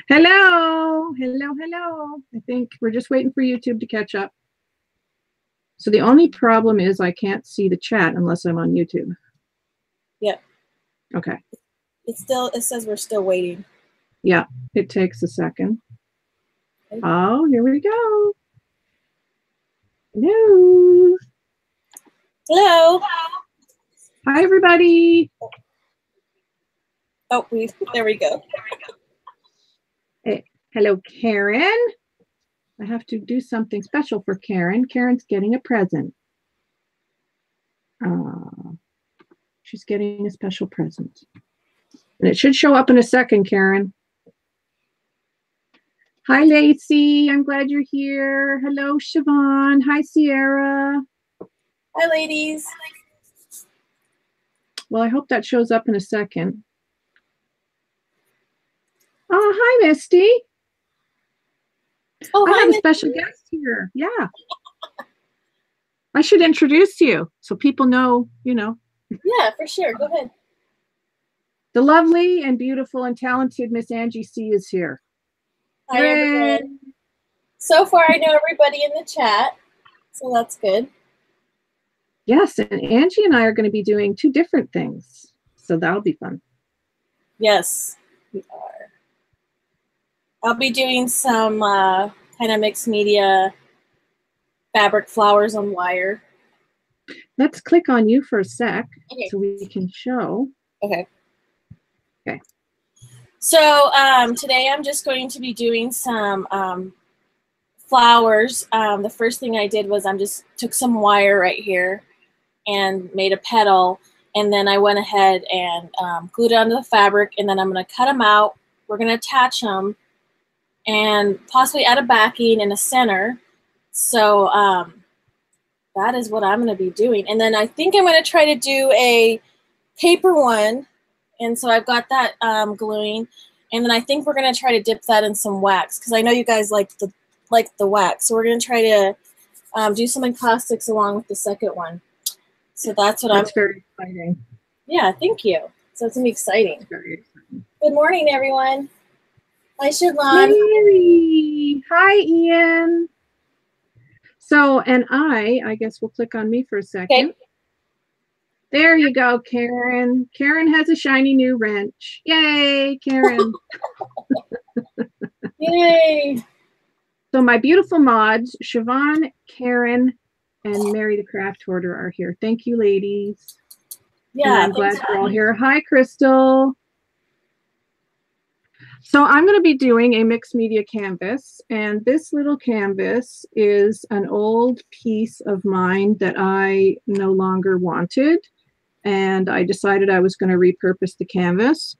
Hello, hello, hello. I think we're just waiting for YouTube to catch up. So the only problem is I can't see the chat unless I'm on YouTube. Yep. Okay. It says we're still waiting. Yeah, it takes a second. Okay. Oh, here we go. Hello. Hello. Hi, everybody. Oh, there we go. Hey, hello, Karen. I have to do something special for Karen. Karen's getting a present. She's getting a special present. And it should show up in a second, Karen. Hi, Lacey. I'm glad you're here. Hello, Siobhan. Hi, Sierra. Hi, ladies. Well, I hope that shows up in a second. Oh, hi, Misty. Oh, I have a special guest here. Yeah. I should introduce you so people know, you know. Yeah, for sure. Go ahead. The lovely and beautiful and talented Miss Angie C is here. Hi, everyone. So far, I know everybody in the chat, so that's good. Yes, and Angie and I are going to be doing two different things, so that'll be fun. Yes, we are. I'll be doing some kind of mixed media fabric flowers on wire. Let's click on you for a sec so we can show. Okay. Okay. So today I'm just going to be doing some flowers. The first thing I did was I just took some wire right here and made a petal, and then I went ahead and glued it onto the fabric, and then I'm going to cut them out. We're going to attach them and possibly add a backing and a center. So that is what I'm going to be doing. And then I think I'm going to try to do a paper one. And so I've got that gluing. And then I think we're going to try to dip that in some wax because I know you guys like the wax. So we're going to try to do some encaustics along with the second one. So that's very exciting. Yeah, thank you. So it's going to be exciting. That's very exciting. Good morning, everyone. Hi, Siobhan. Mary. Hi, Ian. So, and I guess we'll click on me for a second. Okay. There you go, Karen. Karen has a shiny new wrench. Yay, Karen. Yay. So my beautiful mods, Siobhan, Karen, and Mary the Craft Hoarder are here. Thank you, ladies. Yeah. And I'm glad you're all here. Hi, Crystal. So I'm going to be doing a mixed media canvas, and this little canvas is an old piece of mine that I no longer wanted, and I decided I was going to repurpose the canvas.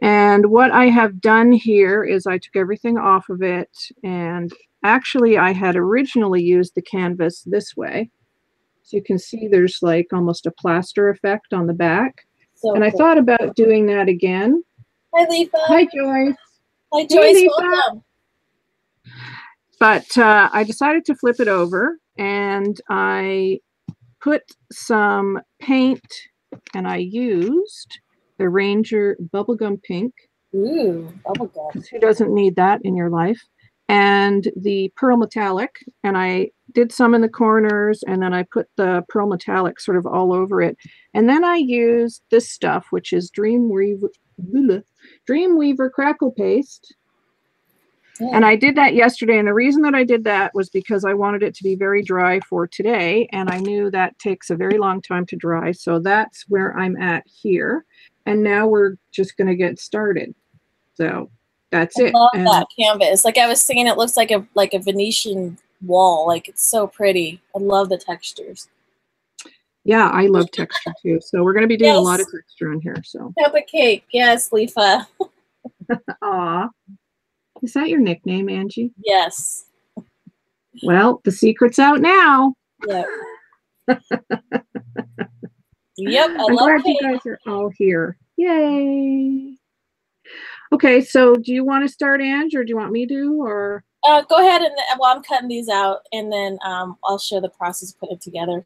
And what I have done here is I took everything off of it, and actually I had originally used the canvas this way. So you can see there's like almost a plaster effect on the back. So and I thought about doing that again. Hi, Lisa. Hi, Joyce. Hi, Joyce. Hey, Welcome. But I decided to flip it over, and I put some paint, and I used the Ranger Bubblegum Pink. Ooh, bubblegum. Who doesn't need that in your life? And the Pearl Metallic, and I did some in the corners, and then I put the Pearl Metallic sort of all over it. And then I used this stuff, which is Dreamweaver Crackle Paste. Yeah. And I did that yesterday, and the reason that I did that was because I wanted it to be very dry for today, and I knew that takes a very long time to dry, so that's where I'm at here. And now we're just going to get started. So that's it. I love that canvas. Like I was saying, it looks like a Venetian wall. Like it's so pretty. I love the textures. Yeah, I love texture too. So we're going to be doing a lot of texture in here. So cupcake, yes, Leafa. Aw, is that your nickname, Angie? Yes. Well, the secret's out now. Yeah. Yep. I'm glad you guys are all here. Yay. Okay, so do you want to start, Ange, or do you want me to? Or go ahead and I'm cutting these out, and then I'll show the process of putting it together.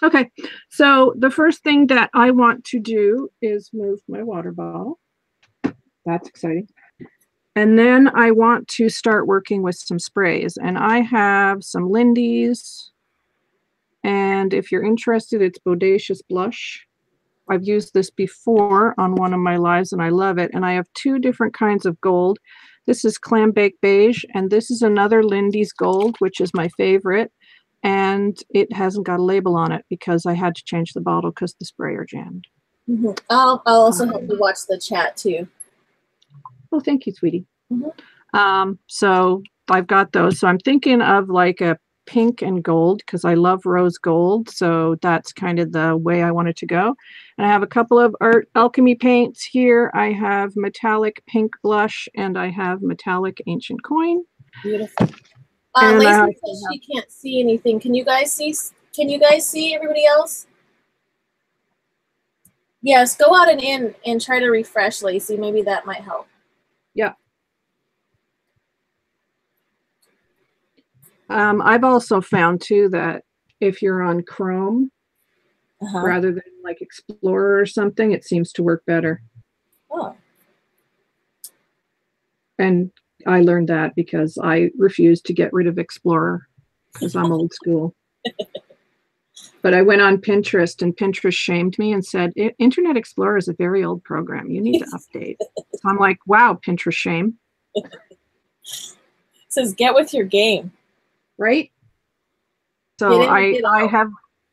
Okay, so the first thing that I want to do is move my water bottle. that's exciting. And then I want to start working with some sprays. And I have some Lindy's. And if you're interested, it's Bodacious Blush. I've used this before on one of my lives and I love it. And I have two different kinds of gold. This is Clam Bake Beige, and this is another Lindy's Gold, which is my favorite. And it hasn't got a label on it because I had to change the bottle because the sprayer jammed. Mm-hmm. I'll also help you watch the chat too. Oh, thank you, sweetie. Mm-hmm. So I've got those. So I'm thinking of like a pink and gold because I love rose gold. So that's kind of the way I want it to go. And I have a couple of Art Alchemy paints here. I have metallic pink blush and I have metallic ancient coin. Beautiful. Lacey says she can't see anything. Can you guys see? Can you guys see everybody else? Yes, go out and in and try to refresh, Lacey. Maybe that might help. Yeah. I've also found too that if you're on Chrome rather than like Explorer or something, it seems to work better. Oh. And I learned that because I refused to get rid of Explorer because I'm old school. But I went on Pinterest and Pinterest shamed me and said, Internet Explorer is a very old program. You need to update. So I'm like, wow, Pinterest shame. It says, get with your game. Right? So I have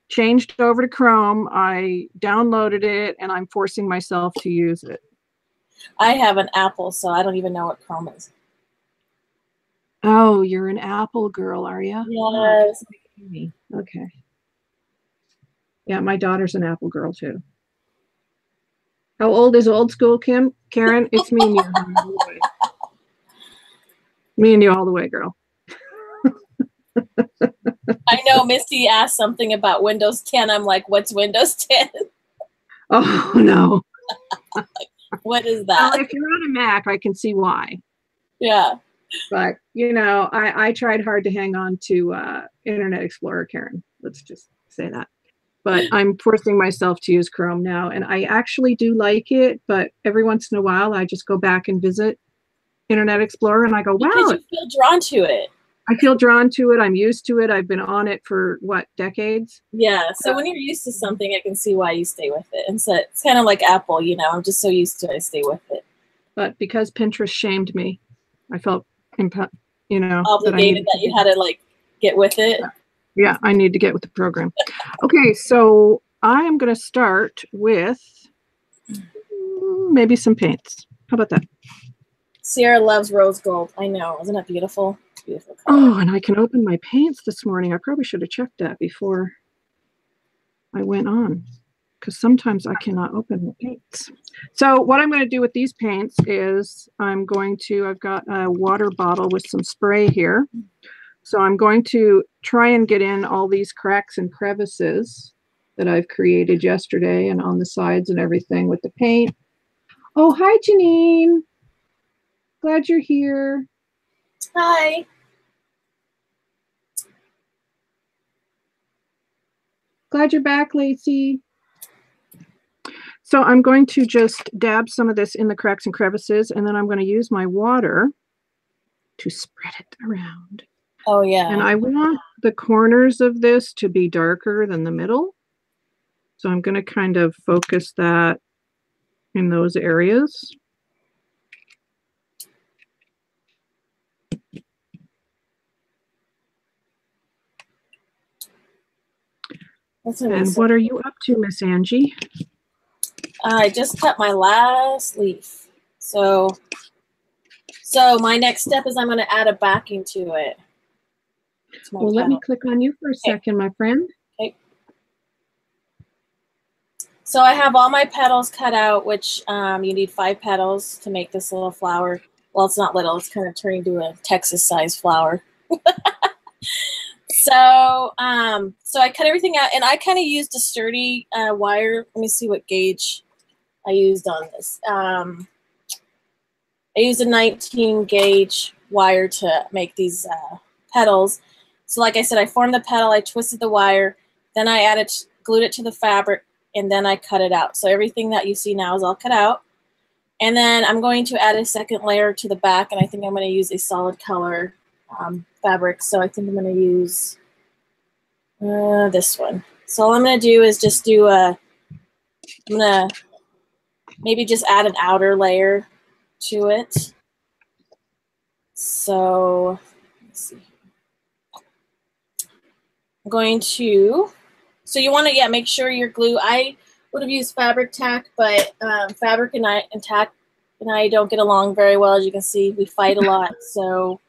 changed over to Chrome. I downloaded it and I'm forcing myself to use it. I have an Apple, so I don't even know what Chrome is. Oh, you're an Apple girl, are you? Yes. Oh, okay. Yeah, my daughter's an Apple girl too. How old is old school, Kim? Karen, it's me and you. All the way. Me and you all the way, girl. I know Misty asked something about Windows 10. I'm like, what's Windows 10? Oh, no. What is that? Well, if you're on a Mac, I can see why. Yeah. But, you know, I tried hard to hang on to Internet Explorer, Karen. Let's just say that. But I'm forcing myself to use Chrome now. And I actually do like it. But every once in a while, I just go back and visit Internet Explorer. And I go, wow. Because you feel drawn to it. I feel drawn to it. I'm used to it. I've been on it for, what, decades? Yeah. So when you're used to something, I can see why you stay with it. And so it's kind of like Apple, you know. I'm just so used to it, I stay with it. But because Pinterest shamed me, I felt, you know, obligated that you had to, like, get with it. Yeah, I need to get with the program. Okay, so I am going to start with maybe some paints. How about that? Sierra loves rose gold. I know. Isn't that beautiful? It's beautiful color. Oh, and I can open my paints this morning. I probably should have checked that before I went on because sometimes I cannot open the paints. So what I'm going to do with these paints is I've got a water bottle with some spray here. So I'm going to try and get in all these cracks and crevices that I've created yesterday and on the sides and everything with the paint. Oh, hi, Janine. Glad you're here. Hi. Glad you're back, Lacey. So I'm going to just dab some of this in the cracks and crevices, and then I'm going to use my water to spread it around. Oh, yeah. And I want the corners of this to be darker than the middle. So I'm going to kind of focus that in those areas. And what are you up to, Miss Angie? I just cut my last leaf. So my next step is I'm going to add a backing to it. Well, let me click on you for a second, my friend. Okay. So I have all my petals cut out, which you need 5 petals to make this little flower. Well, it's not little. It's kind of turning into a Texas-sized flower. So I cut everything out, and I kind of used a sturdy wire. Let me see what gauge I used on this. I used a 19 gauge wire to make these petals. So like I said, I formed the petal, I twisted the wire, then I glued it to the fabric, and then I cut it out. So everything that you see now is all cut out. And then I'm going to add a second layer to the back, and I think I'm going to use a solid color fabric. So I think I'm going to use this one. So all I'm going to do is just do I'm going to maybe just add an outer layer to it. So let's see. I'm going to, so you want to, make sure your glue, I would have used fabric tack, but fabric and tack and I don't get along very well. As you can see, we fight a lot. So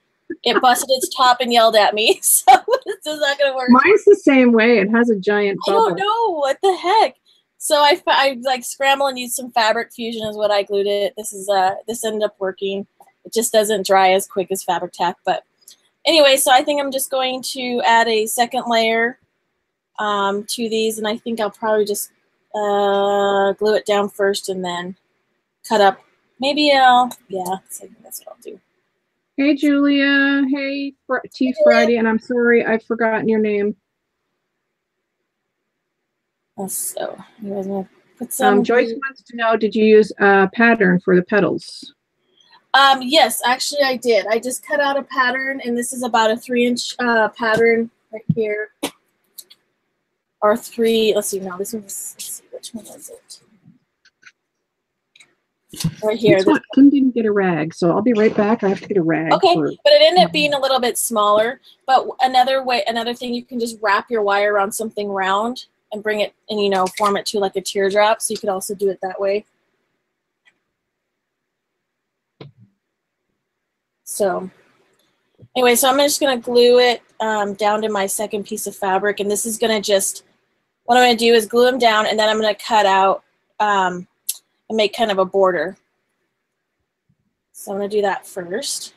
it busted its top and yelled at me. So this is not going to work. Mine's the same way. It has a giant bubble. I don't know. What the heck? So I like scramble and use some fabric fusion is what I glued it. This ended up working. It just doesn't dry as quick as fabric tack. But anyway, so I think I'm just going to add a second layer to these. And I think I'll probably just glue it down first and then cut up. Maybe yeah, so that's what I'll do. Hey, Julia. Hey, Tea Friday. And I'm sorry, I've forgotten your name. So, anyways, I'm gonna put some. Joyce wants to know, did you use a pattern for the petals? Yes, actually I did. I just cut out a pattern, and this is about a 3-inch pattern right here. Or 3, let's see, no, this one's, let's see, which one was it? Right here. Kim didn't get a rag, so I'll be right back. I have to get a rag. Okay, but it ended up being a little bit smaller. But another thing, you can just wrap your wire around something round and bring it and, form it to like a teardrop. So you could also do it that way. So anyway, so I'm just going to glue it down to my second piece of fabric. And this is going to just, what I'm going to do is glue them down, and then I'm going to cut out and make kind of a border. So I'm going to do that first.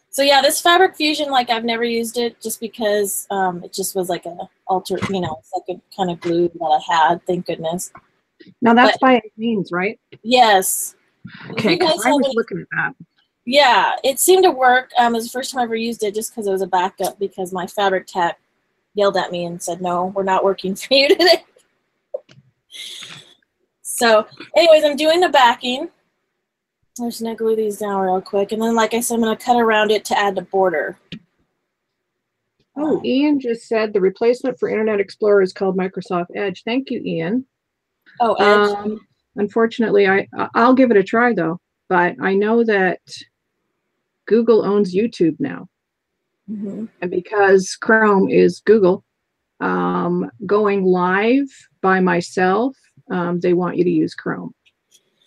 So yeah, this fabric fusion, like I've never used it just because it just was like a second kind of glue that I had, thank goodness. Now that's by Means, right? Yes. Okay, because I was looking at that. Yeah, it seemed to work. It was the first time I ever used it just because it was a backup, because my fabric tack yelled at me and said, no, we're not working for you today. So anyways, I'm doing the backing. I'm just going to glue these down real quick. And then, like I said, I'm going to cut around it to add the border. Oh, Ian just said the replacement for Internet Explorer is called Microsoft Edge. Thank you, Ian. Oh, Edge. Unfortunately, I'll give it a try, though. But I know that Google owns YouTube now. Mm-hmm. And because Chrome is Google, going live by myself, they want you to use Chrome.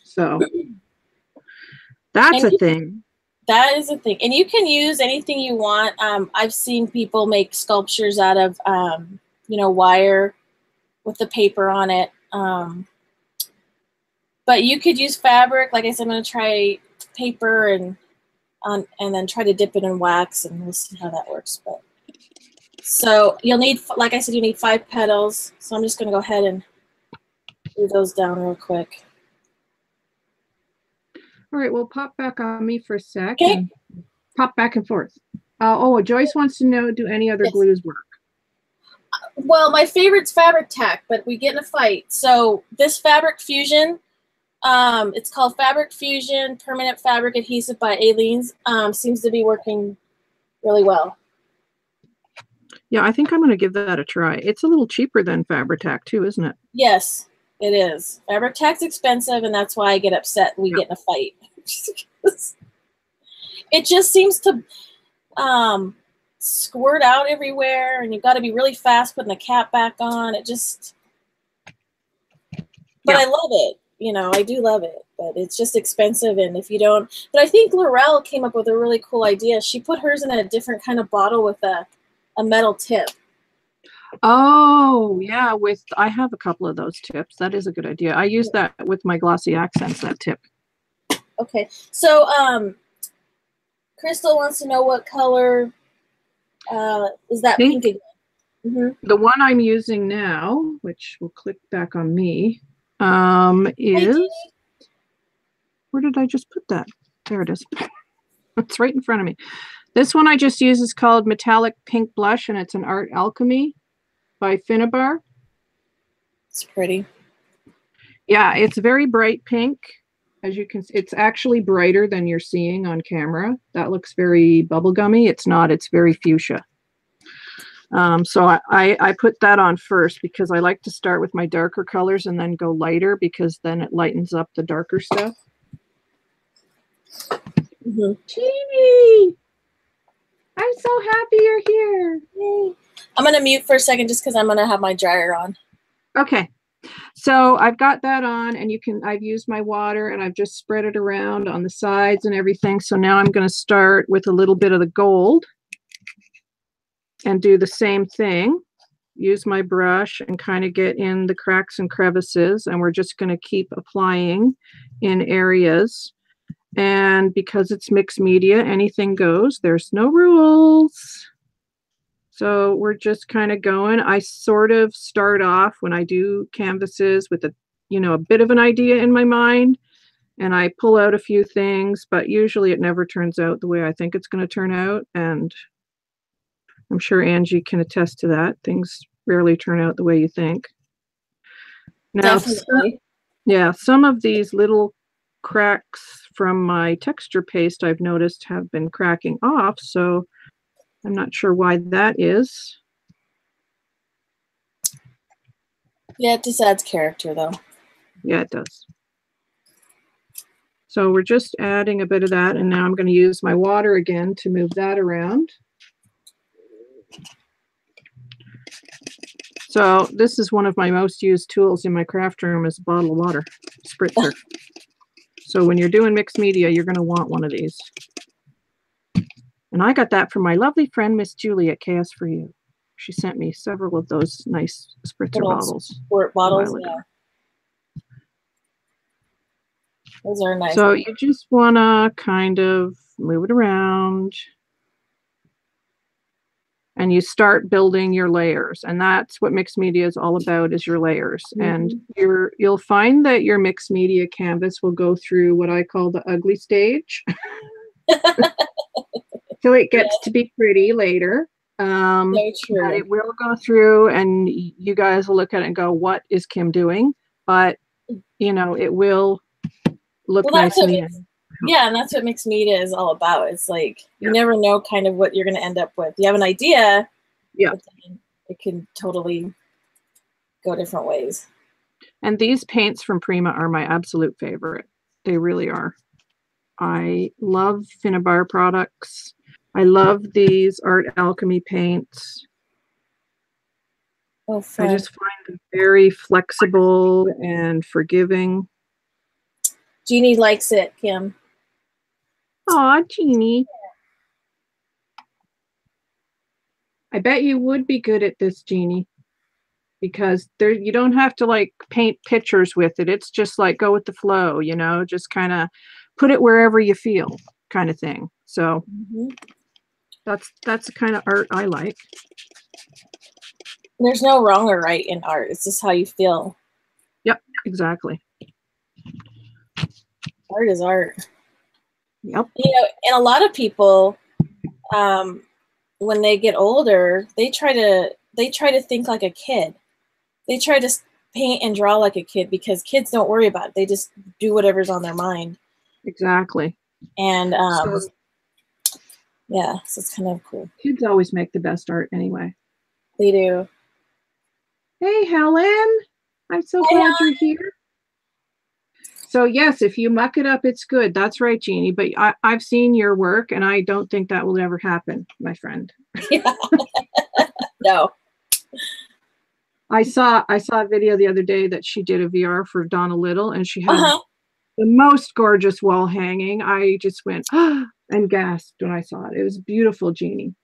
So that's a thing. That is a thing. And you can use anything you want. I've seen people make sculptures out of, wire with the paper on it. But you could use fabric. Like I said, I'm going to try paper and then try to dip it in wax, and we'll see how that works. But so you'll need, like I said, you need 5 petals. So I'm just going to go ahead and glue those down real quick. All right, well, pop back on me for a sec. Okay. And pop back and forth. Joyce wants to know, do any other glues work? Well, my favorite's fabric tack, but we get in a fight. So this fabric fusion, it's called Fabric Fusion Permanent Fabric Adhesive by Aleene's, seems to be working really well. Yeah, I think I'm going to give that a try. It's a little cheaper than fabric tack too, isn't it? Yes, it is. Fabric tack's expensive, and that's why I get upset when we get in a fight. It just seems to squirt out everywhere, and you've got to be really fast putting the cap back on. It just, but I love it. I do love it, but it's just expensive. And if you don't, but I think Laurel came up with a really cool idea. She put hers in a different kind of bottle with a metal tip. Oh, yeah. I have a couple of those tips. That is a good idea. I use that with my glossy accents, that tip. Okay. So, Crystal wants to know what color is that pink again? Mm-hmm. The one I'm using now, which will click back on me, is, where did I just put that? There it is. It's right in front of me. This one I just use is called Metallic Pink Blush, and it's an Art Alchemy by Finnabar. It's pretty. Yeah, it's very bright pink, As you can see, it's actually brighter than you're seeing on camera. That looks very bubblegummy. It's not, it's very fuchsia. So I put that on first because I like to start with my darker colors and then go lighter because then it lightens up the darker stuff. Jeannie! I'm so happy you're here. Yay. I'm going to mute for a second just because I'm going to have my dryer on. Okay. So I've got that on, and I've used my water and I've just spread it around on the sides and everything. So now I'm going to start with a little bit of the gold and do the same thing. Use my brush and kind of get in the cracks and crevices, and we're just going to keep applying in areas. And because it's mixed media, anything goes. There's no rules. So we're just kind of going. I sort of start off when I do canvases with a bit of an idea in my mind, and I pull out a few things, but usually it never turns out the way I think it's going to turn out. And I'm sure Angie can attest to that. Things rarely turn out the way you think. Now, some of these little cracks from my texture paste I've noticed have been cracking off, so I'm not sure why that is. Yeah, it just adds character, though. Yeah, it does. So we're just adding a bit of that, and now I'm going to use my water again to move that around. So this is one of my most used tools in my craft room is a bottle of water, spritzer. So when you're doing mixed media, you're going to want one of these. And I got that from my lovely friend, Miss Julie at KS4U. She sent me several of those nice spritzer bottles. Squirt bottles, yeah. Those are nice. So you just want to kind of move it around. And you start building your layers. And that's what mixed media is all about, is your layers. And you'll find that your mixed media canvas will go through what I call the ugly stage. So it gets to be pretty later. Very true. It will go through and you guys will look at it and go, what is Kim doing? But, it will look nice in the end. Yeah, and that's what mixed media is all about. It's like you never know kind of what you're going to end up with. You have an idea, but then it can totally go different ways. And these paints from Prima are my absolute favorite. They really are. I love Finnabar products. I love these Art Alchemy paints. Oh, fun. I just find them very flexible and forgiving. Jeannie likes it, Kim. Aw, Jeannie. I bet you would be good at this, Jeannie, because you don't have to like paint pictures with it. It's just like go with the flow, just kind of put it wherever you feel kind of thing. So that's the kind of art I like. There's no wrong or right in art. It's just how you feel. Yep, exactly. Art is art. Yep. And a lot of people, when they get older, they try to think like a kid. They try to paint and draw like a kid because kids don't worry about it. They just do whatever's on their mind. Exactly. And yeah, so it's kind of cool. Kids always make the best art anyway. They do. Hey, Helen. I'm so glad you're here. So yes, if you muck it up, it's good. That's right, Jeannie. But I've seen your work, and I don't think that will ever happen, my friend. Yeah. No. I saw a video the other day that she did a VR for Donna Little, and she had the most gorgeous wall hanging. I just went and gasped when I saw it. It was beautiful, Jeannie.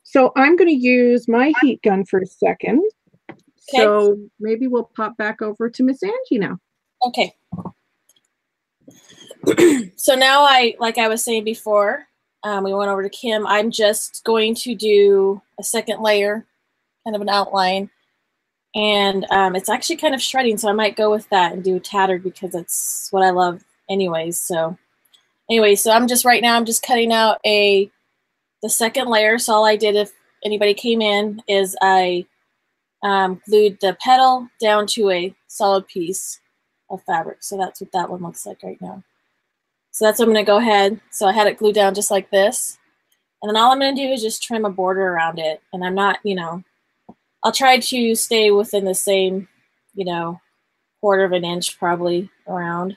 So I'm going to use my heat gun for a second. Okay. So maybe we'll pop back over to Miss Angie now. Okay. So now like I was saying before, we went over to Kim. I'm just going to do a second layer, kind of an outline. And it's actually kind of shredding, so I might go with that and do tattered because that's what I love anyways. So anyway, so I'm just cutting out the second layer. So all I did, if anybody came in, is I glued the petal down to a solid piece. of fabric. So that's what that one looks like right now. So that's what I'm going to go ahead. So I had it glued down just like this. And then all I'm going to do is just trim a border around it. And I'm not, you know, I'll try to stay within the same, you know, 1/4 of an inch probably around.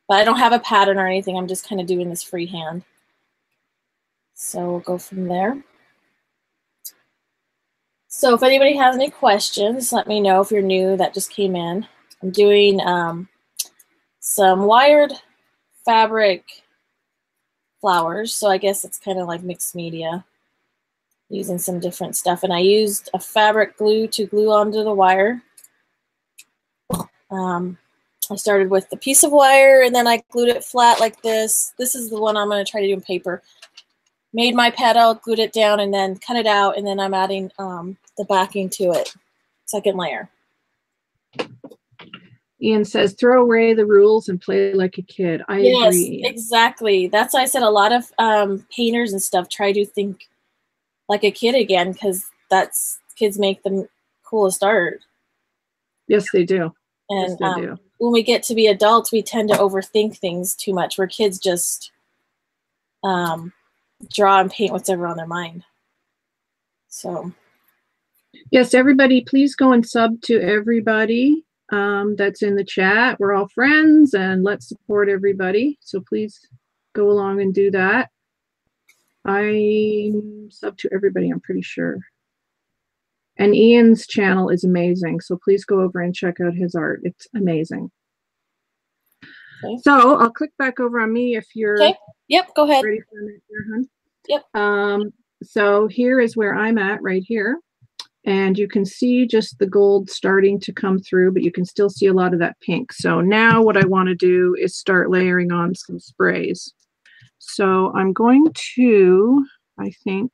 But I don't have a pattern or anything. I'm just kind of doing this freehand. So we'll go from there. So if anybody has any questions, let me know if you're new that just came in. I'm doing some wired fabric flowers. So I guess it's kind of like mixed media, using some different stuff. And I used a fabric glue to glue onto the wire. I started with the piece of wire and then I glued it flat like this. This is the one I'm going to try to do in paper. Made my petal, glued it down, and then cut it out, and then I'm adding the backing to it. Second layer. Ian says, throw away the rules and play like a kid. I agree. Yes, exactly. That's why I said a lot of painters and stuff try to think like a kid again, because that's kids make the coolest art. Yes, they do. And yes, they do. When we get to be adults, we tend to overthink things too much, where kids just draw and paint what's ever on their mind. So yes, everybody, please go and sub to everybody that's in the chat. We're all friends, and let's support everybody. So please go along and do that. I sub to everybody, I'm pretty sure. And Ian's channel is amazing, so please go over and check out his art. It's amazing. Okay. So I'll click back over on me if you're okay. Yep, go ahead. Ready for a minute here, hon? Yep. So here is where I'm at right here. And you can see just the gold starting to come through, but you can still see a lot of that pink. So now what I want to do is start layering on some sprays. So I'm going to, I think,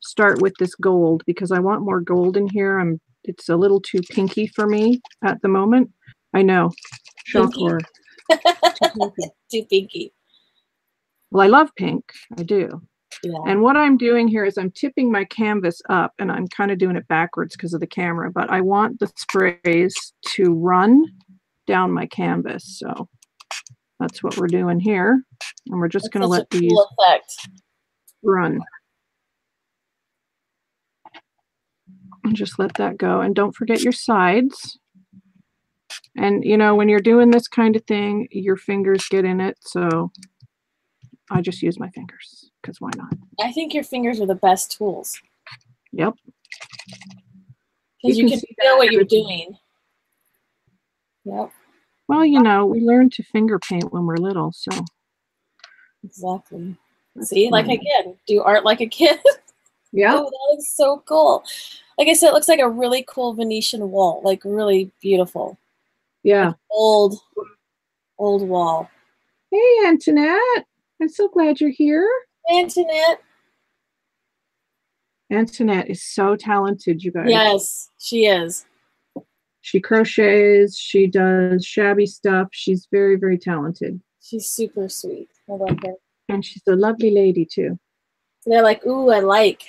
start with this gold because I want more gold in here. It's a little too pinky for me at the moment. I know. Shock horror. Too pinky. Well, I love pink. I do. Yeah. And what I'm doing here is I'm tipping my canvas up, and I'm kind of doing it backwards because of the camera, but I want the sprays to run down my canvas. So that's what we're doing here. And we're just going to let these run. And just let that go. And don't forget your sides. And, you know, when you're doing this kind of thing, your fingers get in it. So I just use my fingers because why not? I think your fingers are the best tools. Yep. Because you can feel what you're doing. Yep. Well, you know, we learn to finger paint when we're little, so. Exactly. See, like again, do art like a kid. Yeah. Oh, that is so cool. Like I said, it looks like a really cool Venetian wall, like really beautiful. Yeah. Like old wall. Hey, Antoinette. I'm so glad you're here. Antoinette. Antoinette is so talented, you guys. Yes, she is. She crochets. She does shabby stuff. She's very, very talented. She's super sweet. I love her. And she's a lovely lady, too. They're like, ooh, I like.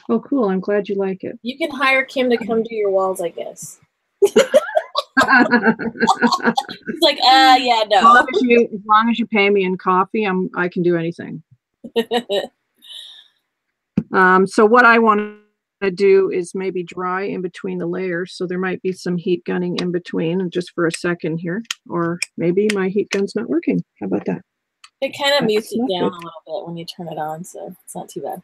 Oh, cool. I'm glad you like it. You can hire Kim to come do your walls, I guess. He's like, yeah, no. As long as you pay me in coffee, I can do anything. So what I want to do is maybe dry in between the layers. So there might be some heat gunning in between just for a second here. Or maybe my heat gun's not working. How about that? It kind of mutes it down a little bit when you turn it on, so it's not too bad.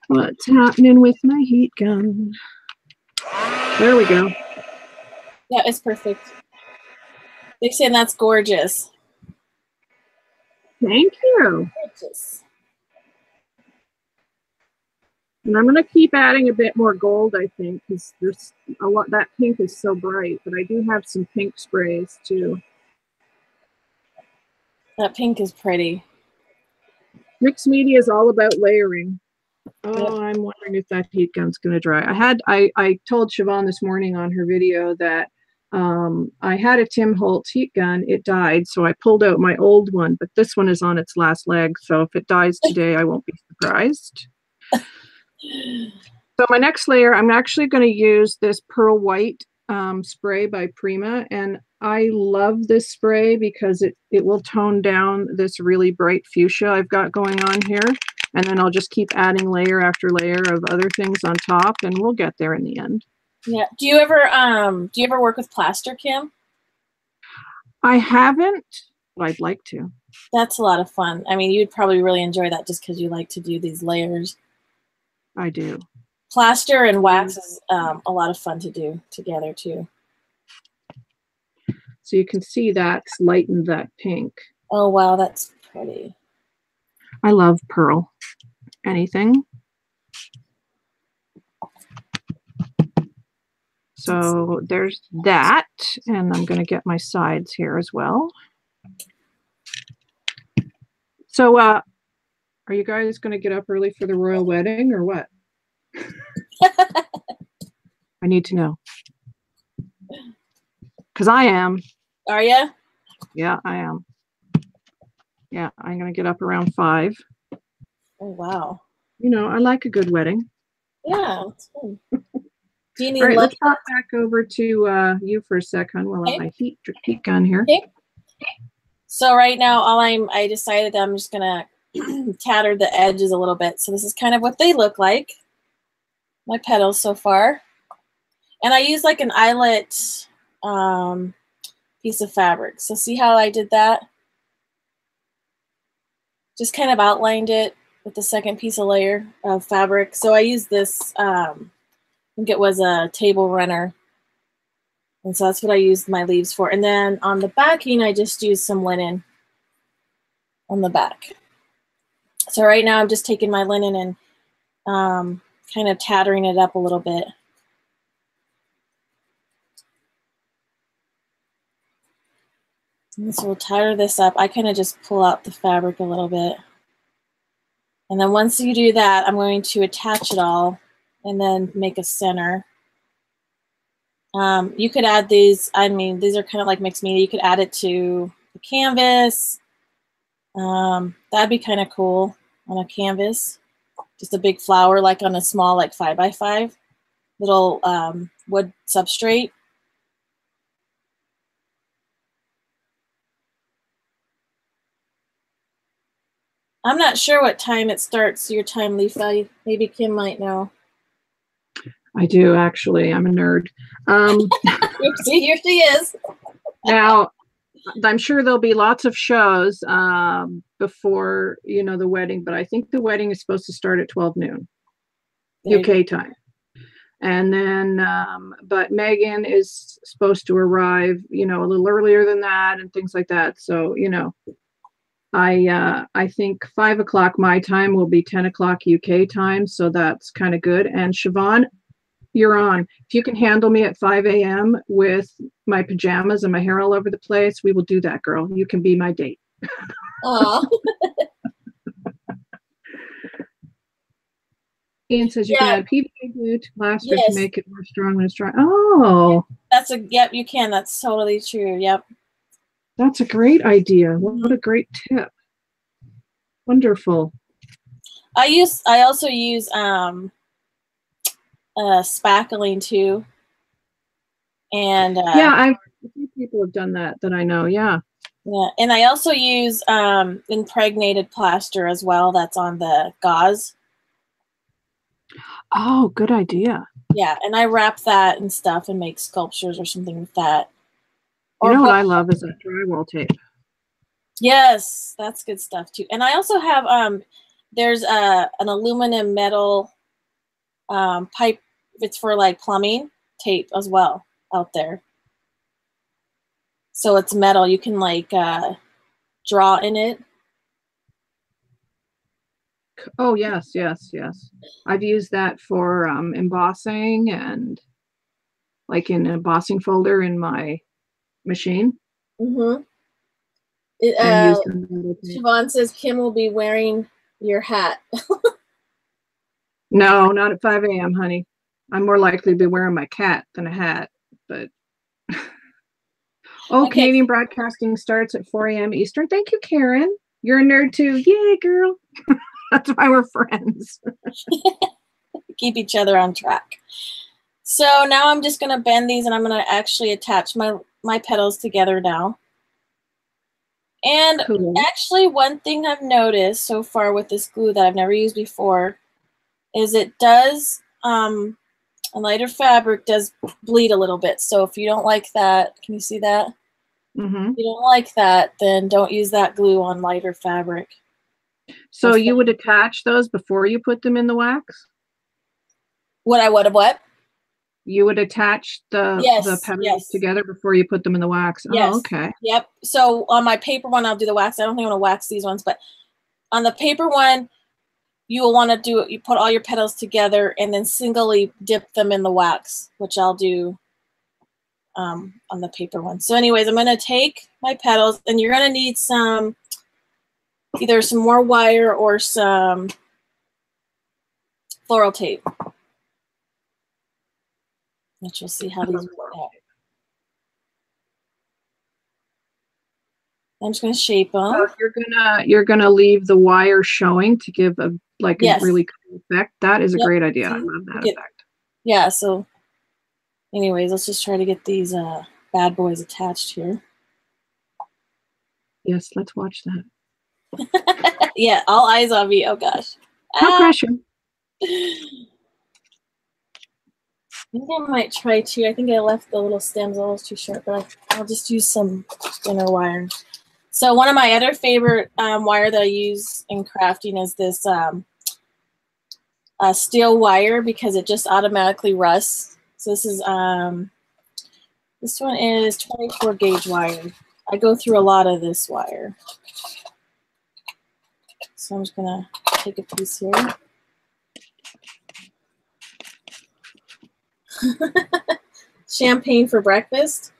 What's happening with my heat gun? There we go. Yeah, it's perfect. They're saying that's gorgeous. Thank you. Gorgeous. And I'm going to keep adding a bit more gold, I think, because there's a lot. That pink is so bright, but I do have some pink sprays too. That pink is pretty. Mixed media is all about layering. Oh, yep. I'm wondering if that heat gun's going to dry. I told Siobhan this morning on her video that I had a Tim Holtz heat gun. It died, so I pulled out my old one, but this one is on its last leg, so if it dies today, I won't be surprised. So my next layer, I'm actually going to use this pearl white spray by Prima, and I love this spray because it will tone down this really bright fuchsia I've got going on here, and then I'll just keep adding layer after layer of other things on top, and we'll get there in the end. Yeah. Do you ever work with plaster, Kim? I haven't, but I'd like to. That's a lot of fun. I mean, you'd probably really enjoy that just because you like to do these layers. I do. Plaster and wax is a lot of fun to do together too. So you can see that's lightened that pink. Oh, wow, that's pretty. I love pearl. Anything. So there's that, and I'm going to get my sides here as well. So are you guys going to get up early for the royal wedding or what? I need to know. Because I am. Are you? Yeah, I am. Yeah, I'm going to get up around 5. Oh, wow. You know, I like a good wedding. Yeah, that's good. Do you need All right, let's hop back over to you for a second while I heat gun here. Okay. So right now, I decided that I'm just going to tatter the edges a little bit. So this is kind of what they look like, my petals so far. And I use like an eyelet piece of fabric. So see how I did that? Just kind of outlined it with the second piece of layer of fabric. So I used this, I think it was a table runner. And so that's what I used my leaves for. And then on the backing, I just used some linen on the back. So right now I'm just taking my linen and kind of tattering it up a little bit. And so we'll tatter this up. I kind of just pull out the fabric a little bit. And then once you do that, I'm going to attach it all and then make a center. You could add these, I mean, these are kind of like mixed media. You could add it to the canvas. That'd be kind of cool on a canvas. Just a big flower, like on a small, like 5x5 little wood substrate. I'm not sure what time it starts, your time, Leafa. Maybe Kim might know. I do, actually. I'm a nerd. See, here she is. Now, I'm sure there'll be lots of shows before, you know, the wedding, but I think the wedding is supposed to start at 12 noon UK time. And then, but Megan is supposed to arrive, you know, a little earlier than that and things like that. So, you know, I think 5 o'clock my time will be 10 o'clock UK time. So that's kind of good. And Siobhan, you're on. If you can handle me at 5 a.m. with my pajamas and my hair all over the place, we will do that, girl. You can be my date. Aw. Ian says you can add PVA glue to plaster to make it more strong when it's dry. Oh. That's a, yep, you can. That's totally true. Yep. That's a great idea. What a great tip. Wonderful. I also use spackling too. And yeah, a few people have done that I know. Yeah. Yeah, and I also use impregnated plaster as well. That's on the gauze. Oh, good idea. Yeah, and I wrap that and stuff and make sculptures or something with that. You know what I love is that drywall tape. Yes, that's good stuff too. And I also have there's an aluminum metal pipe. It's for like plumbing tape as well out there. So it's metal. You can like draw in it. Oh yes, yes, yes. I've used that for embossing and like in an embossing folder in my machine. Mm-hmm. Siobhan says Kim will be wearing your hat. No, not at 5 a.m., honey. I'm more likely to be wearing my cat than a hat. But oh, okay. Canadian broadcasting starts at 4 a.m. Eastern. Thank you, Karen. You're a nerd too. Yay, girl. That's why we're friends. Keep each other on track. So now I'm just going to bend these and I'm going to actually attach my petals together now. And Cool. actually one thing I've noticed so far with this glue that I've never used before is it does, a lighter fabric does bleed a little bit. So if you don't like that, can you see that? Mm-hmm. If you don't like that, then don't use that glue on lighter fabric. So you would attach those before you put them in the wax? What? You would attach the petals together before you put them in the wax. Yes. Oh, okay. Yep. So on my paper one, I'll do the wax. I don't think I'm going to wax these ones, but on the paper one, you will want to do it. You put all your petals together and then singly dip them in the wax, which I'll do on the paper one. So anyways, I'm going to take my petals and you're going to need either some more wire or some floral tape. Which we'll see how these work out. I'm just going to shape them. So you're gonna leave the wire showing to give a really cool effect. That is a great idea. I love that effect. Yeah. So, anyways, let's just try to get these bad boys attached here. Yes, let's watch that. Yeah, all eyes on me. Oh gosh. No pressure. I think I might try to. I think I left the little stems a little too short, but I'll just use some thinner wire. So one of my other favorite wire that I use in crafting is this steel wire because it just automatically rusts. So this one is 24 gauge wire. I go through a lot of this wire. So I'm just gonna take a piece here. Champagne for breakfast?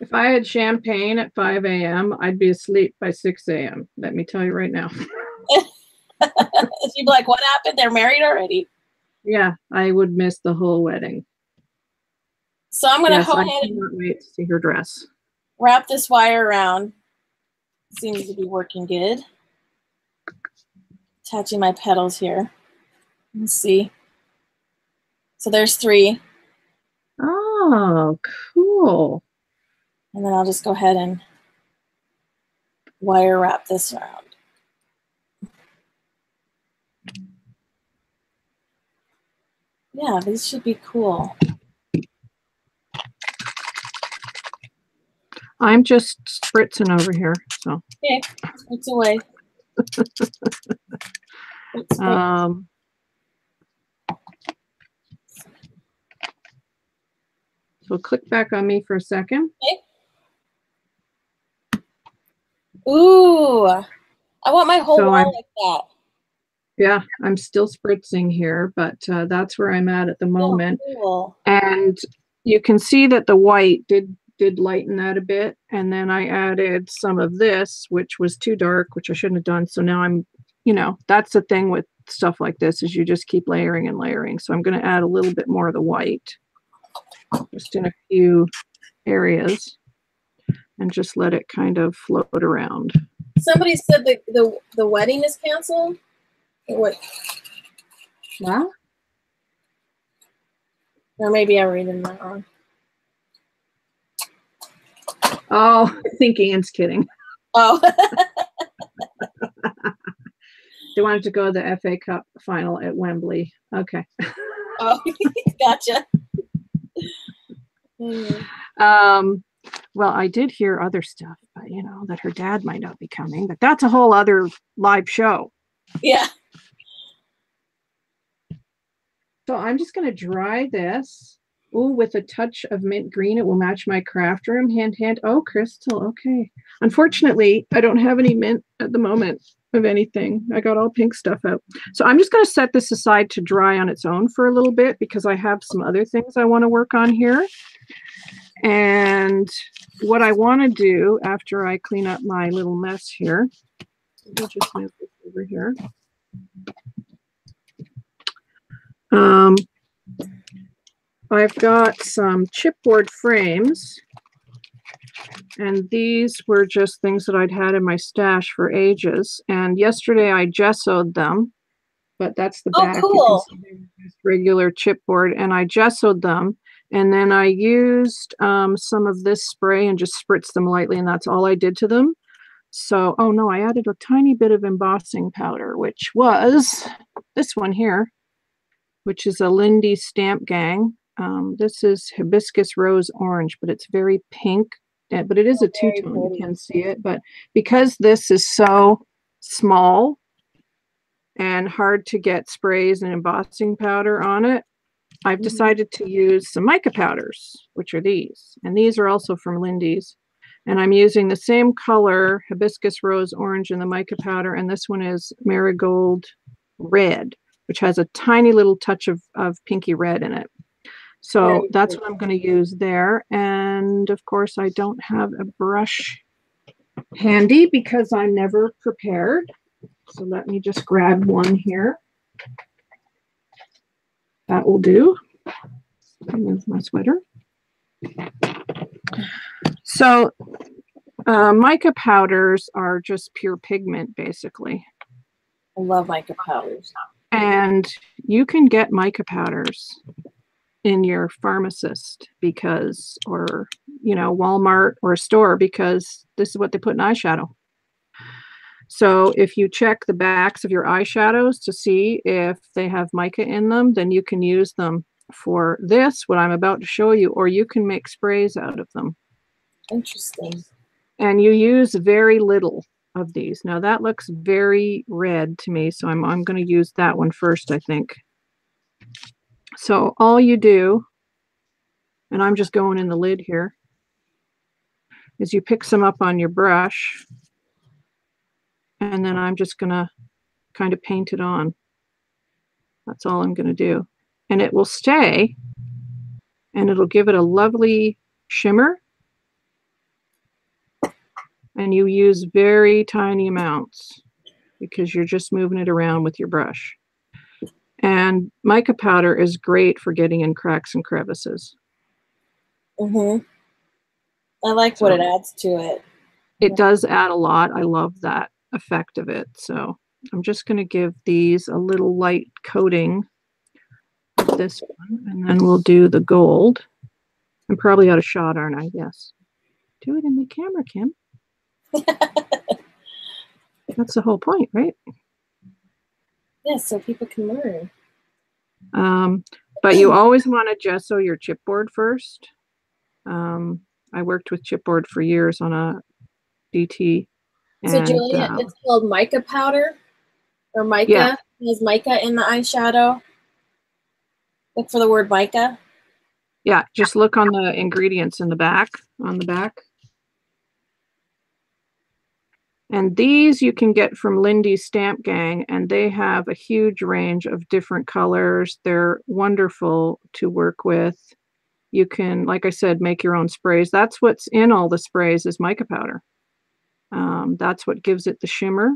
If I had champagne at 5 a.m., I'd be asleep by 6 a.m. Let me tell you right now. You'd be like, what happened? They're married already. Yeah, I would miss the whole wedding. So I'm going to go ahead and cannot wait to see her dress. Wrap this wire around. Seems to be working good. Attaching my petals here. Let's see. So there's 3. Oh, cool. And then I'll just go ahead and wire wrap this around. Yeah, these should be cool. I'm just spritzing over here, so. Okay, spritz away. So click back on me for a second. Okay. Ooh, I want my whole wall like that. Yeah, I'm still spritzing here, but that's where I'm at the moment. Oh, cool. And you can see that the white did lighten that a bit. And then I added some of this, which was too dark, which I shouldn't have done. So now I'm, that's the thing with stuff like this is you just keep layering and layering. So I'm going to add a little bit more of the white just in a few areas and just let it kind of float around. Somebody said the wedding is canceled. What? Yeah? Or maybe I'm reading that wrong. Oh, I think Ian's kidding. Oh. They wanted to go to the FA Cup final at Wembley. Okay. Oh, gotcha. Well, I did hear other stuff, but that her dad might not be coming, but that's a whole other live show. Yeah. So I'm just going to dry this. Ooh, with a touch of mint green, it will match my craft room. Hand. Oh, crystal. Okay. Unfortunately, I don't have any mint at the moment of anything. I got all pink stuff out. So I'm just going to set this aside to dry on its own for a little bit because I have some other things I want to work on here. And what I want to do after I clean up my little mess here, I'll just move this over here. I've got some chipboard frames, and these were just things that I'd had in my stash for ages. And yesterday I gessoed them, but that's the Oh, back. You can cool. see they were just regular chipboard, and I gessoed them. And then I used some of this spray and just spritzed them lightly, and that's all I did to them. So, oh no, I added a tiny bit of embossing powder, which was this one here, which is a Lindy Stamp Gang. This is Hibiscus Rose Orange, but it's very pink, but it is a two-tone, you can see it. But because this is so small and hard to get sprays and embossing powder on it, I've decided to use some mica powders, which are these. And these are also from Lindy's. And I'm using the same color, Hibiscus Rose Orange in the mica powder, and this one is Marigold Red, which has a tiny little touch of pinky red in it. So that's what I'm going to use there. And of course, I don't have a brush handy because I'm never prepared. So let me just grab one here. That will do. Move my sweater. So mica powders are just pure pigment, basically. I love mica powders. And you can get mica powders in your pharmacist because, or, you know, Walmart or a store, because this is what they put in eyeshadow. So if you check the backs of your eyeshadows to see if they have mica in them, then you can use them for this, what I'm about to show you, or you can make sprays out of them. Interesting. And you use very little of these. Now that looks very red to me, so I'm going to use that one first, I think. So all you do, and I'm just going in the lid here, is you pick some up on your brush, and then I'm just going to kind of paint it on. That's all I'm going to do. And it will stay, and it'll give it a lovely shimmer. And you use very tiny amounts because you're just moving it around with your brush. And mica powder is great for getting in cracks and crevices. I like what it adds to it. It does add a lot. I love that effect of it. So I'm just going to give these a little light coating of this one, and then we'll do the gold. I'm probably out of shot, aren't I? Yes. Do it in the camera, Kim. That's the whole point, right? Yes, so people can learn. But you always want to gesso your chipboard first. I worked with chipboard for years on a DT. So Julia, it's called mica powder or mica. Yeah. Has mica in the eyeshadow. Look for the word mica. Yeah, just look on the ingredients in the back, on the back. And these you can get from Lindy's Stamp Gang, and they have a huge range of different colors. They're wonderful to work with. You can, like I said, make your own sprays. That's what's in all the sprays is mica powder. That's what gives it the shimmer.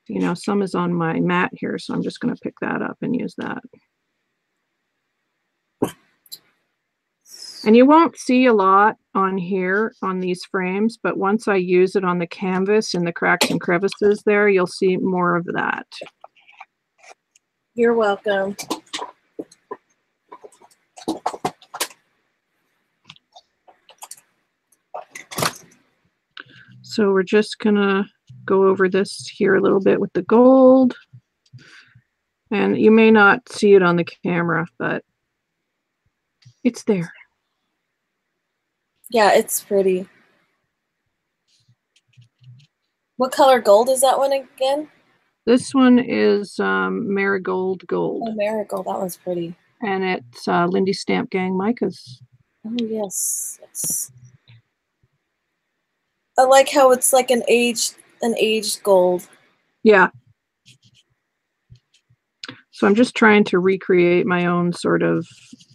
You know, some is on my mat here, so I'm just going to pick that up and use that. And you won't see a lot on here on these frames, but once I use it on the canvas in the cracks and crevices there, you'll see more of that. You're welcome. So we're just gonna go over this here a little bit with the gold. And you may not see it on the camera, but it's there. Yeah, it's pretty. What color gold is that one again? This one is Marigold Gold. Oh, Marigold, that one's pretty. And it's Lindy Stamp Gang micas. Oh, yes. Yes. I like how it's like an aged gold. Yeah. So I'm just trying to recreate my own sort of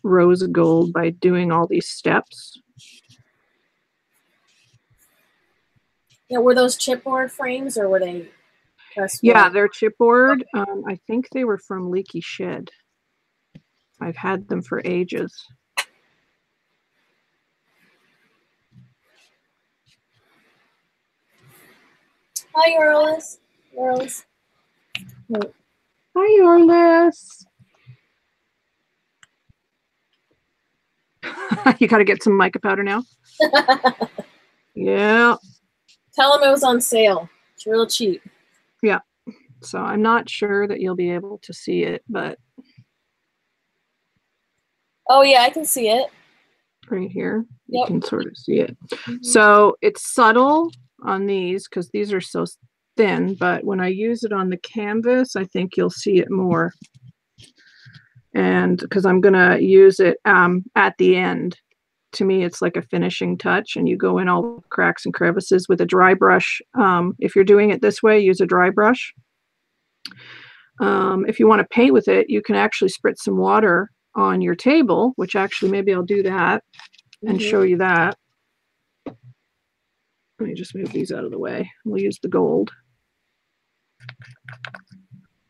rose gold by doing all these steps. Yeah, were those chipboard frames or were they pressed? Yeah, they're chipboard. I think they were from Leaky Shed. I've had them for ages. Hi, Earlis. Rose. Hi, Orlis. You got to get some mica powder now. Yeah. Tell them it was on sale. It's real cheap. Yeah. So I'm not sure that you'll be able to see it, but. Oh, yeah, I can see it. Right here. You Yep. can sort of see it. So it's subtle on these because these are so thin, but when I use it on the canvas, I think you'll see it more. And because I'm going to use it at the end. To me, it's like a finishing touch, and you go in all cracks and crevices with a dry brush. If you're doing it this way, use a dry brush. If you want to paint with it, you can actually spritz some water on your table, which actually maybe I'll do that and show you that. Let me just move these out of the way. We'll use the gold.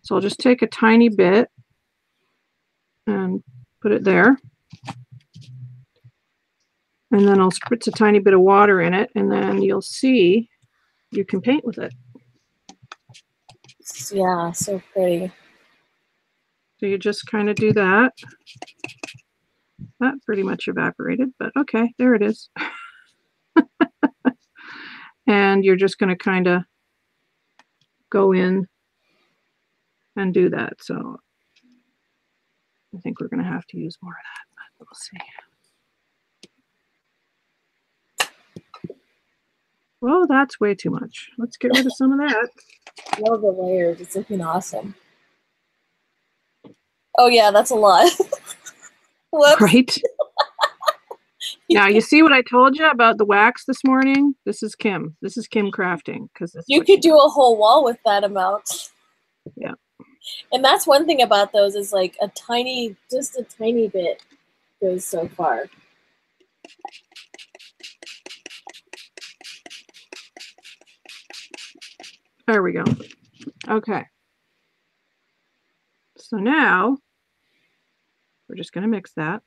So I'll just take a tiny bit and put it there. And then I'll spritz a tiny bit of water in it, and then you'll see you can paint with it. Yeah, so pretty. So you just kind of do that. That pretty much evaporated, but okay, there it is. And you're just going to kind of go in and do that. So I think we're going to have to use more of that, but we'll see. Well, that's way too much. Let's get rid of some of that. Love the layers. It's looking awesome. Oh, yeah, that's a lot. Whoops. Right? Now, you see what I told you about the wax this morning? This is Kim. This is Kim crafting. You could do a whole wall with that amount. Yeah. And that's one thing about those is like just a tiny bit goes so far. There we go. Okay. So now we're just going to mix that,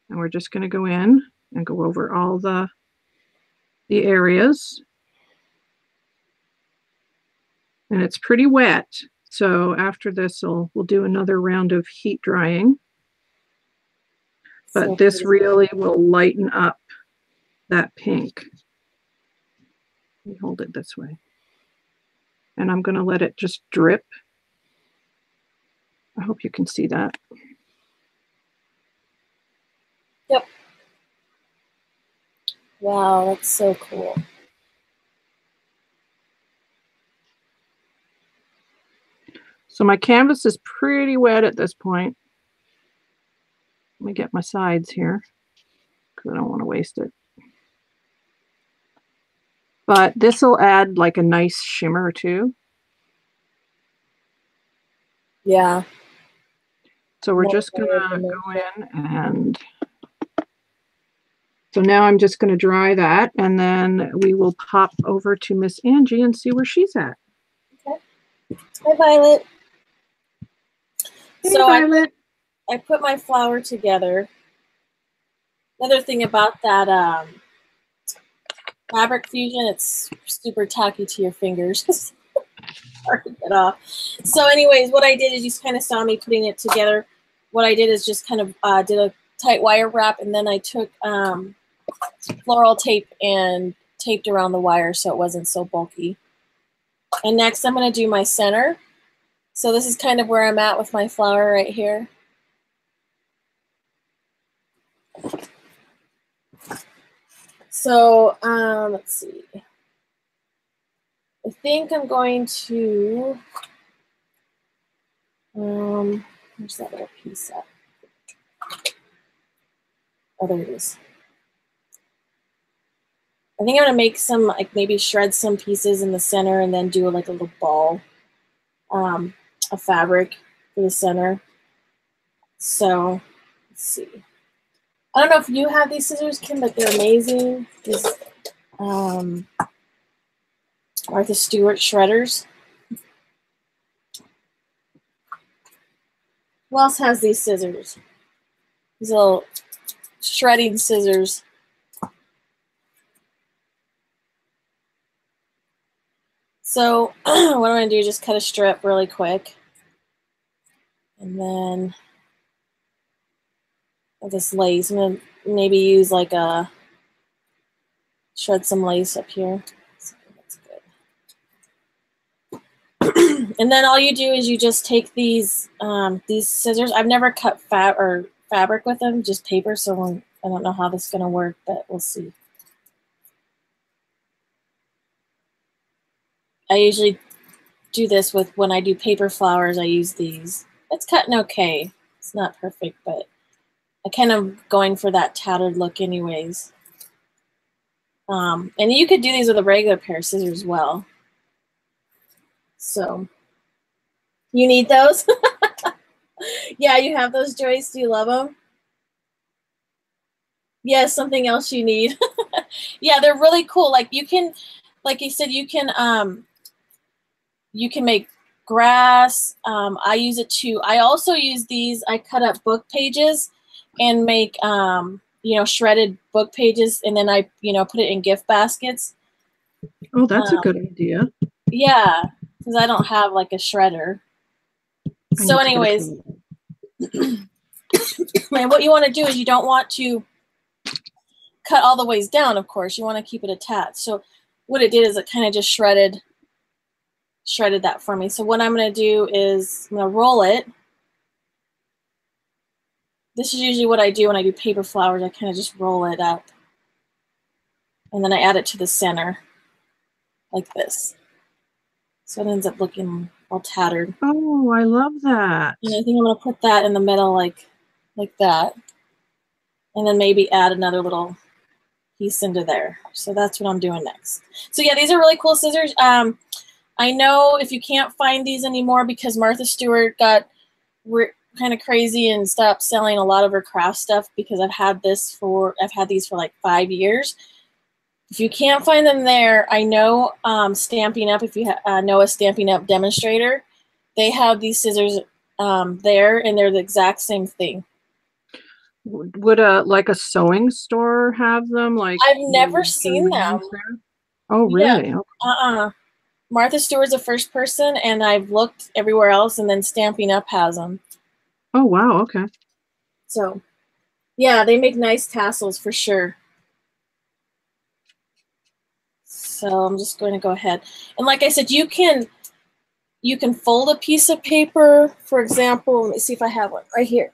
and we're just going to go in and go over all the areas. And it's pretty wet. So after this, we'll do another round of heat drying. But this really will lighten up that pink. Let me hold it this way. And I'm going to let it just drip. I hope you can see that. Yep. Wow, that's so cool. So my canvas is pretty wet at this point. Let me get my sides here because I don't want to waste it. But this will add like a nice shimmer too. Yeah. So we're just going to go in and so now I'm just going to dry that, and then we will pop over to Miss Angie and see where she's at. Okay. Hi, Violet. Hey, so Violet. I put my flower together. Another thing about that fabric fusion, it's super tacky to your fingers. Hard to get off. So anyways, what I did is you kind of saw me putting it together. What I did is just kind of did a tight wire wrap, and then I took floral tape and taped around the wire so it wasn't so bulky. And next I'm going to do my center. So this is kind of where I'm at with my flower right here. So let's see. I think I'm going to, where's that little piece at? Oh, there it is. I think I'm gonna make some, like maybe shred some pieces in the center and then do like a little ball of fabric for the center. So let's see. I don't know if you have these scissors, Kim, but they're amazing. These Martha Stewart shredders. Who else has these scissors? These little shredding scissors. So what I'm going to do is just cut a strip really quick. And then this lace, I'm going to maybe use like a, shred some lace up here. That's good. And then all you do is you just take these scissors. I've never cut fabric with them, just paper, so I don't know how this is going to work, but we'll see. I usually do this with, when I do paper flowers, I use these. It's cutting okay. It's not perfect, but I kind of going for that tattered look anyways. And you could do these with a regular pair of scissors as well. So, you need those? Yeah, you have those, Joyce. Do you love them? Yes, something else you need. Yeah, they're really cool. Like you can, like you said, you can make grass. I use it too. I also use these. I cut up book pages and make you know, shredded book pages, and then I, you know, put it in gift baskets. Oh, that's a good idea. Yeah, because I don't have like a shredder. So anyways, and what you want to do is you don't want to cut all the ways down, of course. You want to keep it attached. So what it did is it kind of just shredded that for me. So what I'm going to do is I'm going to roll it. This is usually what I do when I do paper flowers. I kind of just roll it up. And then I add it to the center like this. So it ends up looking all tattered. Oh, I love that. And I think I'm going to put that in the middle like that. And then maybe add another little piece into there. So that's what I'm doing next. So yeah, these are really cool scissors. I know if you can't find these anymore because Martha Stewart got kind of crazy and stopped selling a lot of her craft stuff, because I've had these for like 5 years. If you can't find them there, I know Stampin' Up, if you know a Stampin' Up demonstrator, they have these scissors there, and they're the exact same thing. Would like a sewing store have them? Like, I've never seen them. Oh, really? Yeah. Okay. Martha Stewart's the first person, and I've looked everywhere else, and then Stampin' Up has them. Oh, wow. Okay. So, yeah, they make nice tassels for sure. So I'm just going to go ahead. And like I said, you can fold a piece of paper, for example. Let me see if I have one right here.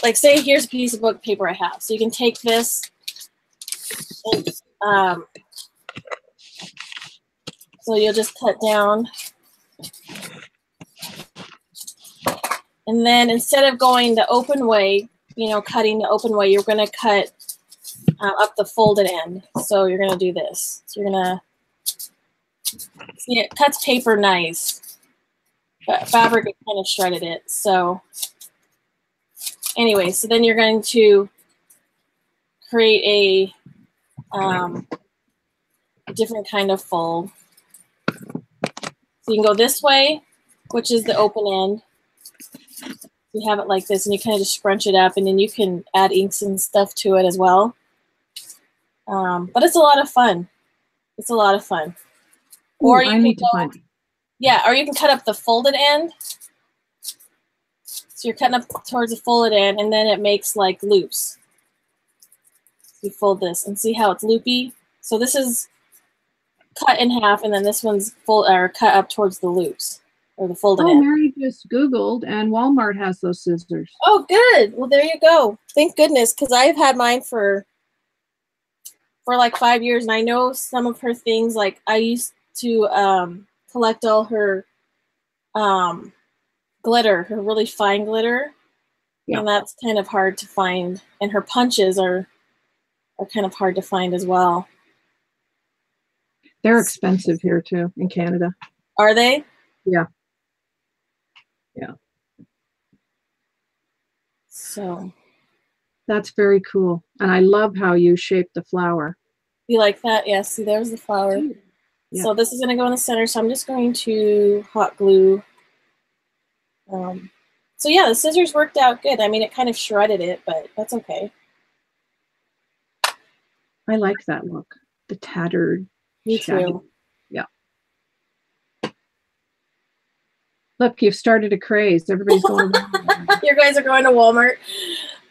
Like, say, here's a piece of book paper I have. So you can take this and so you'll just cut down. And then instead of going the open way, you know, cutting the open way, you're going to cut up the folded end. So you're going to do this. So you're going to see it cuts paper nice. But fabric, it kind of shredded it. So anyway, so then you're going to create a different kind of fold. So you can go this way, which is the open end. You have it like this, and you kind of just scrunch it up, and then you can add inks and stuff to it as well. But it's a lot of fun. It's a lot of fun. Ooh, or you I can need to find it. Yeah, or you can cut up the folded end. So you're cutting up towards the folded end, and then it makes like loops. You fold this and see how it's loopy. So this is cut in half, and then this one's cut up towards the loops. Or the folded end. Mary just Googled, and Walmart has those scissors. Oh, good. Well, there you go. Thank goodness, because I've had mine for like 5 years, and I know some of her things. Like, I used to collect all her glitter, her really fine glitter, and that's kind of hard to find. And her punches are kind of hard to find as well. They're expensive here too in Canada. Are they? Yeah. Yeah. So that's very cool. And I love how you shaped the flower. You like that? Yeah, see, there's the flower. Yeah. So this is going to go in the center, so I'm just going to hot glue. So yeah, the scissors worked out good. I mean, it kind of shredded it, but that's okay. I like that look. The tattered. Me too. Look, you've started a craze. Everybody's going to Walmart. You guys are going to Walmart.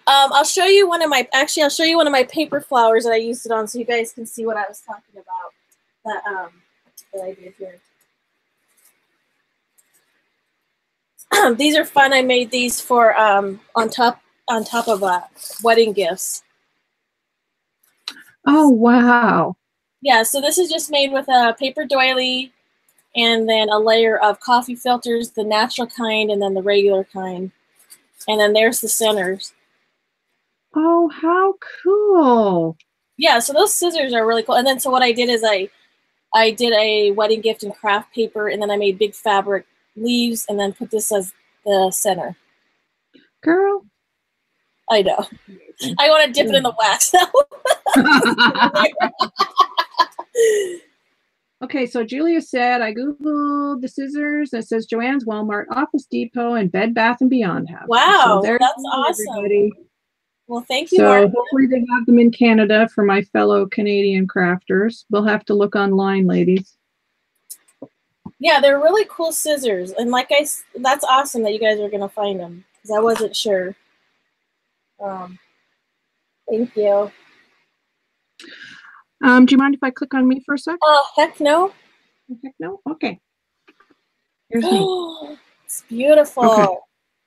I'll show you one of my, actually, I'll show you one of my paper flowers that I used it on so you guys can see what I was talking about that I did here. These are fun. I made these for on top of wedding gifts. Oh, wow. Yeah, so this is just made with a paper doily and then a layer of coffee filters, the natural kind and then the regular kind. And then there's the centers. Oh, how cool. Yeah, so those scissors are really cool. And then so what I did is I did a wedding gift in craft paper, and then I made big fabric leaves and then put this as the center. Girl. I know. I want to dip it in the wax now. Okay, so Julia said, I Googled the scissors. It says Joann's, Walmart, Office Depot, and Bed Bath & Beyond have them. Wow, so that's awesome. Everybody. Well, thank you, So Mark. hopefully they have them in Canada for my fellow Canadian crafters. We'll have to look online, ladies. Yeah, they're really cool scissors. And like that's awesome that you guys are going to find them because I wasn't sure. Thank you. Do you mind if I click on me for a sec? Oh, heck no. Heck no? Okay. Here's me. It's beautiful. Okay.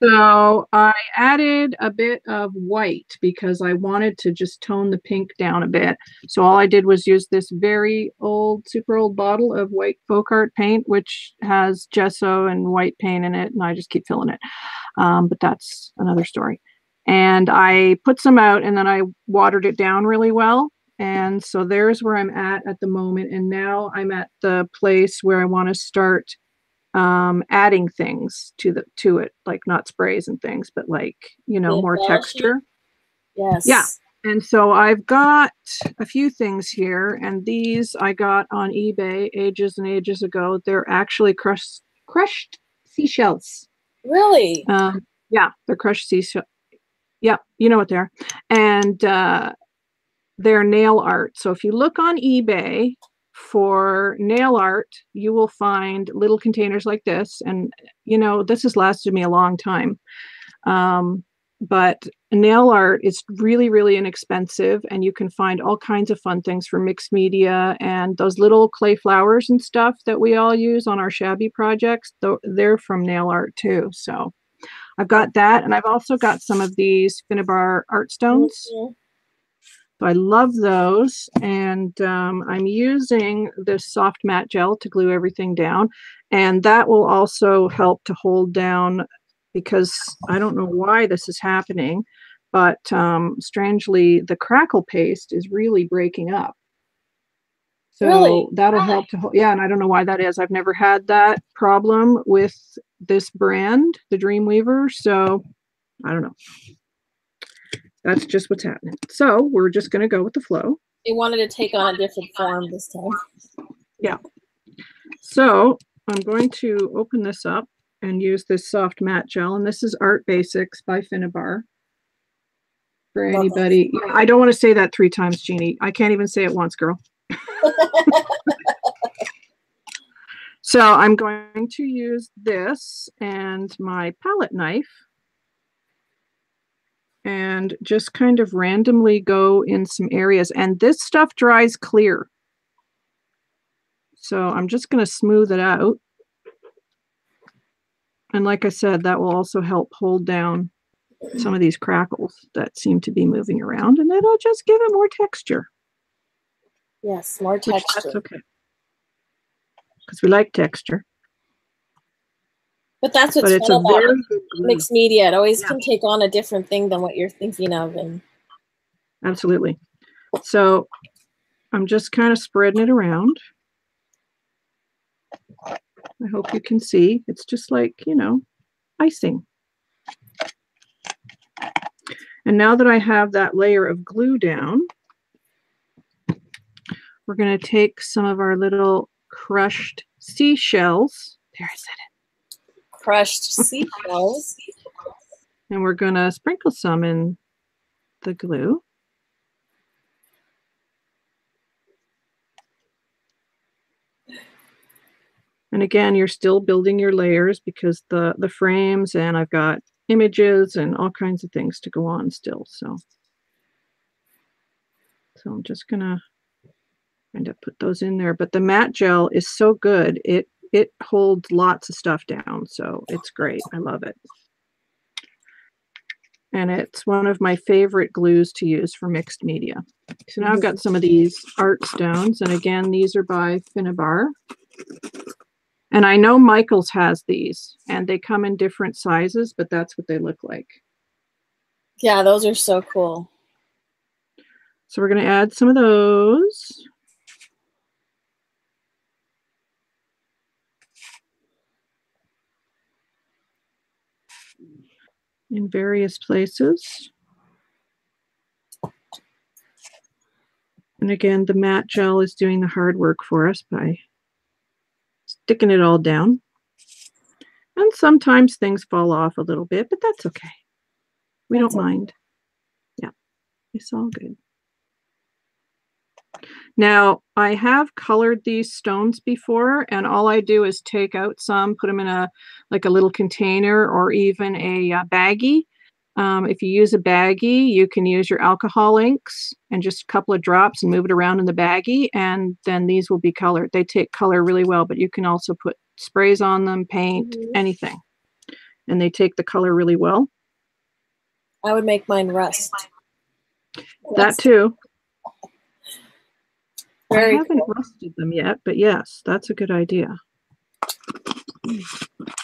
So I added a bit of white because I wanted to just tone the pink down a bit. So all I did was use this very old, super old bottle of white folk art paint, which has gesso and white paint in it, and I just keep filling it. But that's another story. And I put some out, and then I watered it down really well. And so there's where I'm at the moment. And now I'm at the place where I want to start adding things to it, like not sprays and things, but like, you know, more texture. Yes. Yeah. And so I've got a few things here, and these I got on eBay ages and ages ago. They're actually crushed seashells. Really? Yeah, they're crushed seashells. Yeah, you know what they are. And they're nail art. So if you look on eBay for nail art, you will find little containers like this. And, you know, this has lasted me a long time. But nail art is really, really inexpensive. And you can find all kinds of fun things for mixed media, and those little clay flowers and stuff that we all use on our shabby projects. They're from nail art too. So I've got that. And I've also got some of these Finnabar art stones. Mm-hmm. So I love those, and I'm using this soft matte gel to glue everything down, and that will also help to hold down, because I don't know why this is happening, but strangely the crackle paste is really breaking up. So really? That'll help to hold, yeah, and I don't know why that is. I've never had that problem with this brand, the Dreamweaver, so I don't know. That's just what's happening. So we're just going to go with the flow. It wanted to take on a different form this time. Yeah. So I'm going to open this up and use this soft matte gel. And this is Art Basics by Finnabar. For anybody. Yeah, I don't want to say that 3 times, Jeannie. I can't even say it once, girl. So I'm going to use this and my palette knife and just kind of randomly go in some areas. And this stuff dries clear. So I'm just going to smooth it out. And like I said, that will also help hold down some of these crackles that seem to be moving around. And it'll just give it more texture. Yes, more texture. That's okay. Because we like texture. But that's what's fun about mixed media. It always can take on a different thing than what you're thinking of. And absolutely. So I'm just kind of spreading it around. I hope you can see. It's just like, you know, icing. And now that I have that layer of glue down, we're going to take some of our little crushed seashells. There, I said it. Crushed seashells. And we're going to sprinkle some in the glue. And again, you're still building your layers because the frames, and I've got images and all kinds of things to go on still. So I'm just gonna kind of put those in there. But the matte gel is so good. It holds lots of stuff down. So it's great. I love it. And it's one of my favorite glues to use for mixed media. So now I've got some of these art stones. And again, these are by Finnabar. And I know Michaels has these, and they come in different sizes, but that's what they look like. Yeah, those are so cool. So we're going to add some of those. In various places. And again, the matte gel is doing the hard work for us by sticking it all down. And sometimes things fall off a little bit, but that's okay. We don't mind. Yeah, it's all good. Now, I have colored these stones before, and all I do is take out some, put them in a little container or even a baggie. If you use a baggie, you can use your alcohol inks and just a couple of drops and move it around in the baggie, and then these will be colored. They take color really well, but you can also put sprays on them, paint, anything, and they take the color really well. I would make mine rust. That too. I haven't rusted them yet, but yes, that's a good idea.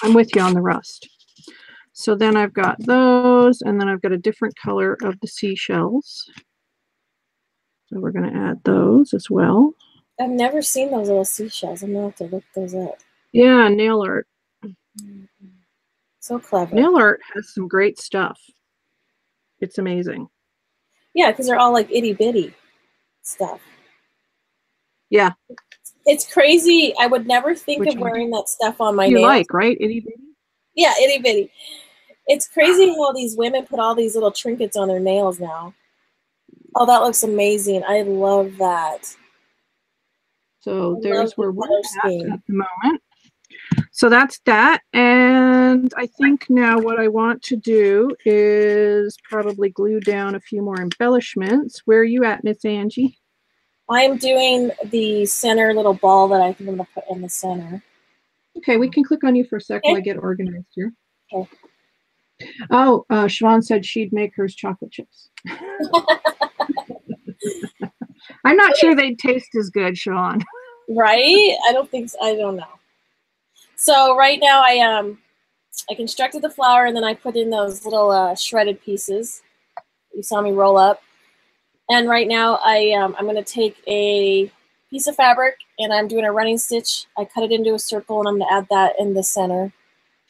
I'm with you on the rust. So then I've got those, and then I've got a different color of the seashells. So we're going to add those as well. I've never seen those little seashells. I'm going to have to look those up. Yeah, nail art. So clever. Nail art has some great stuff. It's amazing. Yeah, because they're all like itty bitty stuff. Yeah. It's crazy. I would never think of wearing that stuff on my nails. You like, right? Itty bitty? Yeah, itty bitty. It's crazy how these women put all these little trinkets on their nails now. Oh, that looks amazing. I love that. So there's where we're at the moment. So that's that. And I think now what I want to do is probably glue down a few more embellishments. Where are you at, Miss Angie? I'm doing the center little ball that I think I'm going to put in the center. Okay, we can click on you for a sec while I get organized here. Okay. Oh, Siobhan said she'd make hers chocolate chips. I'm not sure they'd taste as good, Siobhan. Right? I don't think so. I don't know. So right now I constructed the flower, and then I put in those little shredded pieces you saw me roll up. And right now I'm going to take a piece of fabric, and I'm doing a running stitch. I cut it into a circle, and I'm going to add that in the center.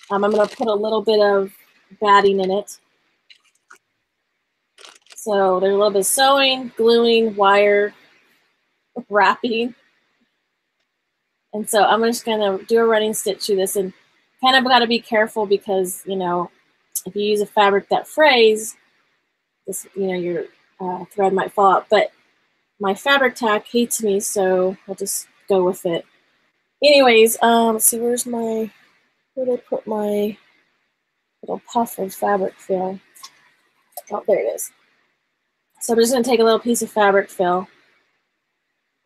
I'm going to put a little bit of batting in it. So there's a little bit of sewing, gluing, wire, wrapping. And so I'm just going to do a running stitch through this, and kind of got to be careful because, you know, if you use a fabric that frays, this, you know, your thread might fall out. But my fabric tack hates me, so I'll just go with it. Anyways, let's see, where did I put my little puff of fabric fill? Oh, there it is. So I'm just going to take a little piece of fabric fill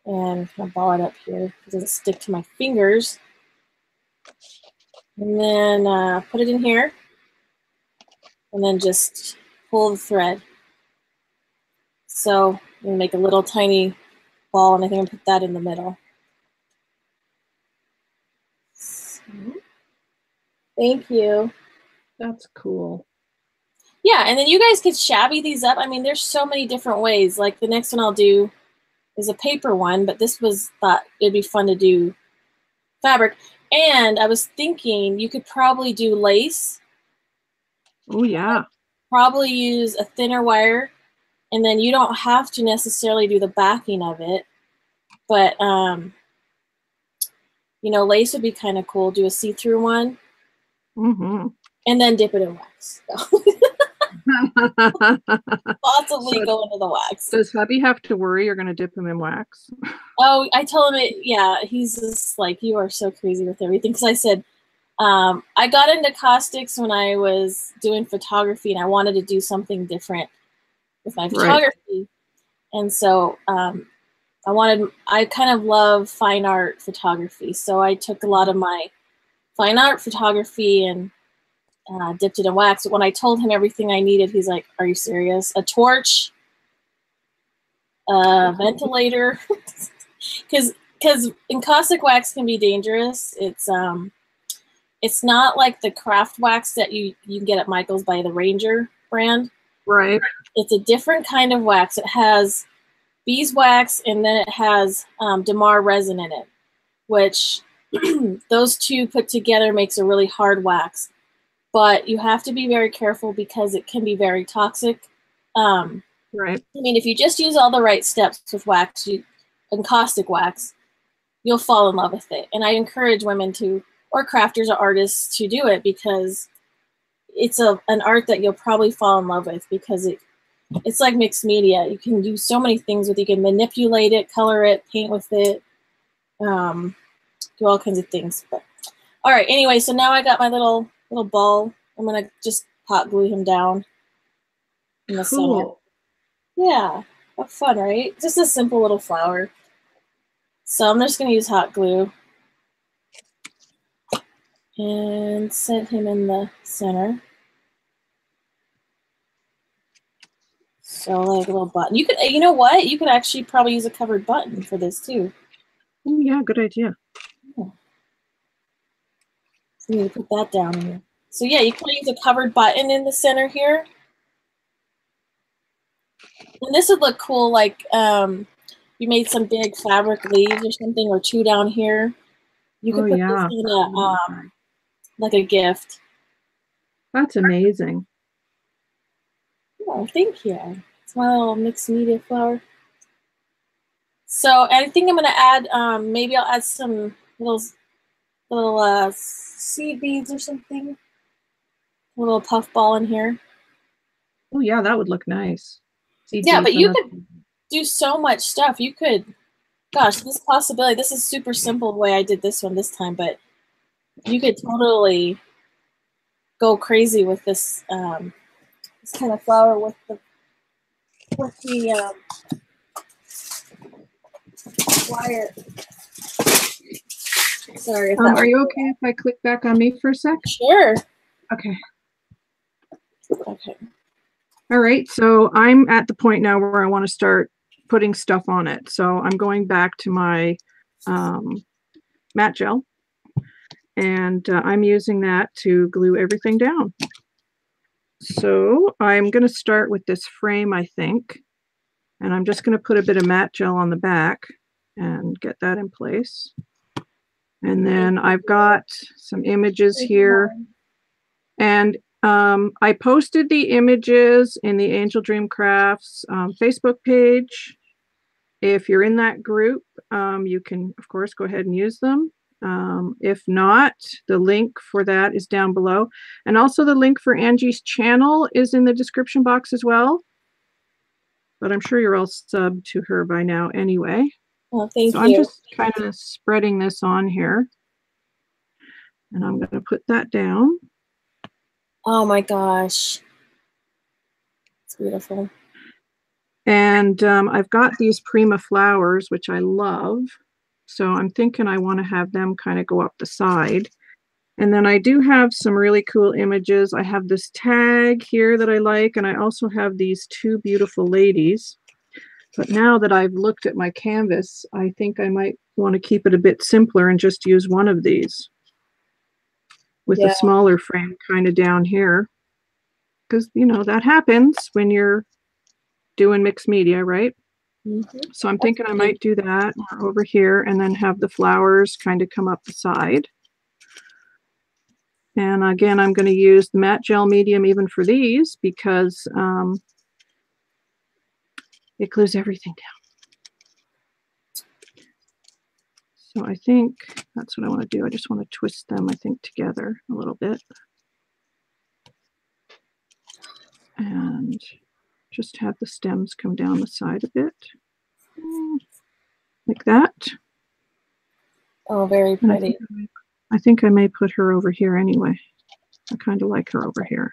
and kind of ball it up here. It doesn't stick to my fingers. And then put it in here. And then just pull the thread. So I'm going to make a little tiny ball, and I think I'm going to put that in the middle. So, thank you. That's cool. Yeah, and then you guys could shabby these up. I mean, there's so many different ways. Like the next one I'll do is a paper one, but this was thought it'd be fun to do fabric. And I was thinking you could probably do lace. Oh, yeah. Probably use a thinner wire, and then you don't have to necessarily do the backing of it. But, you know, lace would be kind of cool. Do a see-through one. Mm-hmm. And then dip it in wax. So. possibly So go into the wax. does hubby have to worry you're going to dip him in wax? Oh, I told him it. Yeah, he's just like, you are so crazy with everything. Because I said, I got into caustics when I was doing photography, and I wanted to do something different with my photography. And so I kind of love fine art photography. So I took a lot of my fine art photography and dipped it in wax. But when I told him everything I needed, he's like, are you serious? A torch, a ventilator? Because encaustic wax can be dangerous. It's not like the craft wax that you can get at Michael's by the Ranger brand. Right. It's a different kind of wax. It has beeswax, and then it has Damar resin in it, which those two put together makes a really hard wax. But you have to be very careful because it can be very toxic. Right. I mean, if you just use all the right steps with wax, encaustic wax, you'll fall in love with it. And I encourage women to, or crafters or artists, to do it because it's an art that you'll probably fall in love with because it's like mixed media. You can do so many things with it. You can manipulate it, color it, paint with it, do all kinds of things. But all right, anyway, so now I got my little ball. I'm gonna just hot glue him down in the center. Yeah, have fun, right? Just a simple little flower. So I'm just gonna use hot glue and set him in the center. So like a little button. You could, you know what? You could actually probably use a covered button for this too. Oh yeah, good idea. Yeah. So you need to put that down here. So yeah, you can use a covered button in the center here. And this would look cool, like you made some big fabric leaves or something, or two down here. You could put this in a like a gift. That's amazing. Oh, thank you. It's my little mixed media flower. So I think I'm gonna add maybe I'll add some little seed beads or something. A little puff ball in here. Oh yeah, that would look nice. Yeah, but you could do so much stuff. You could, gosh, this possibility. This is super simple the way I did this one this time, but you could totally go crazy with this this kind of flower with the wire. Sorry. If are you okay if I click back on me for a sec? Sure. Okay. Okay. All right, so I'm at the point now where I want to start putting stuff on it. So I'm going back to my matte gel, and I'm using that to glue everything down. So I'm going to start with this frame, I think, and I'm just going to put a bit of matte gel on the back and get that in place. And then I've got some images here, and I posted the images in the Angel Dream Crafts Facebook page. If you're in that group, you can, of course, go ahead and use them. If not, the link for that is down below. And also the link for Angie's channel is in the description box as well. But I'm sure you're all subbed to her by now anyway. Well, thank you. I'm just kind of spreading this on here. And I'm going to put that down. Oh my gosh. It's beautiful. And I've got these Prima flowers, which I love. So I'm thinking I want to have them kind of go up the side. And then I do have some really cool images. I have this tag here that I like, and I also have these two beautiful ladies. But now that I've looked at my canvas, I think I might want to keep it a bit simpler and just use one of these with a smaller frame kind of down here. Because, you know, that happens when you're doing mixed media, right? Mm-hmm. So I'm thinking I might do that over here and then have the flowers kind of come up the side. And again, I'm going to use the matte gel medium even for these because it glues everything down. So I think that's what I want to do. I just want to twist them, I think, together a little bit. and just have the stems come down the side a bit, like that. Oh, very pretty. I think I may put her over here anyway. I kind of like her over here.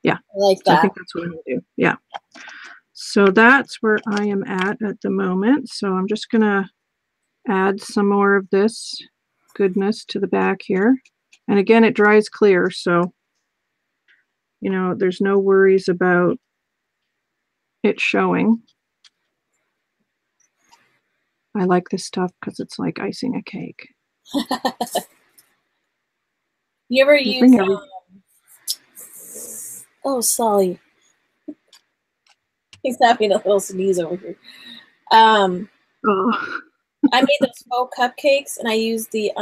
Yeah, I like that. So I think that's what I'm going to do. Yeah. So that's where I am at the moment. So I'm just going to add some more of this goodness to the back here. And again, it dries clear. So, you know, there's no worries about it showing. I like this stuff because it's like icing a cake. You ever use, oh, Solly. He's having a little sneeze over here. I made those faux cupcakes, and I used the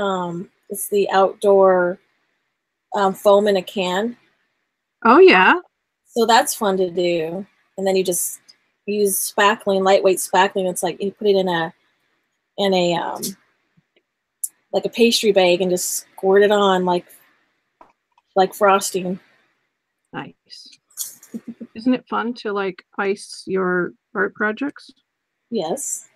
it's the outdoor foam in a can. Oh yeah. So that's fun to do. And then you just use spackling, lightweight spackling. It's like you put it in a like a pastry bag and just squirt it on like frosting. Nice. Isn't it fun to like ice your art projects? Yes.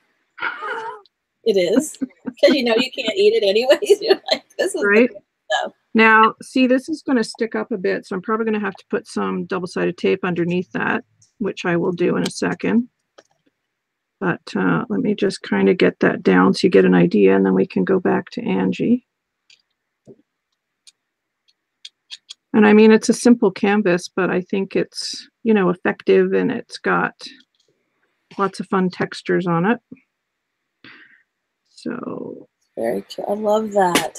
It is. Because you know you can't eat it anyways. You're like, this is right. Stuff. Now, see, this is going to stick up a bit, so I'm probably going to have to put some double-sided tape underneath that, which I will do in a second. But let me just kind of get that down so you get an idea, and then we can go back to Angie. And I mean, it's a simple canvas, but I think it's, you know, effective, and it's got lots of fun textures on it. So very cool. I love that.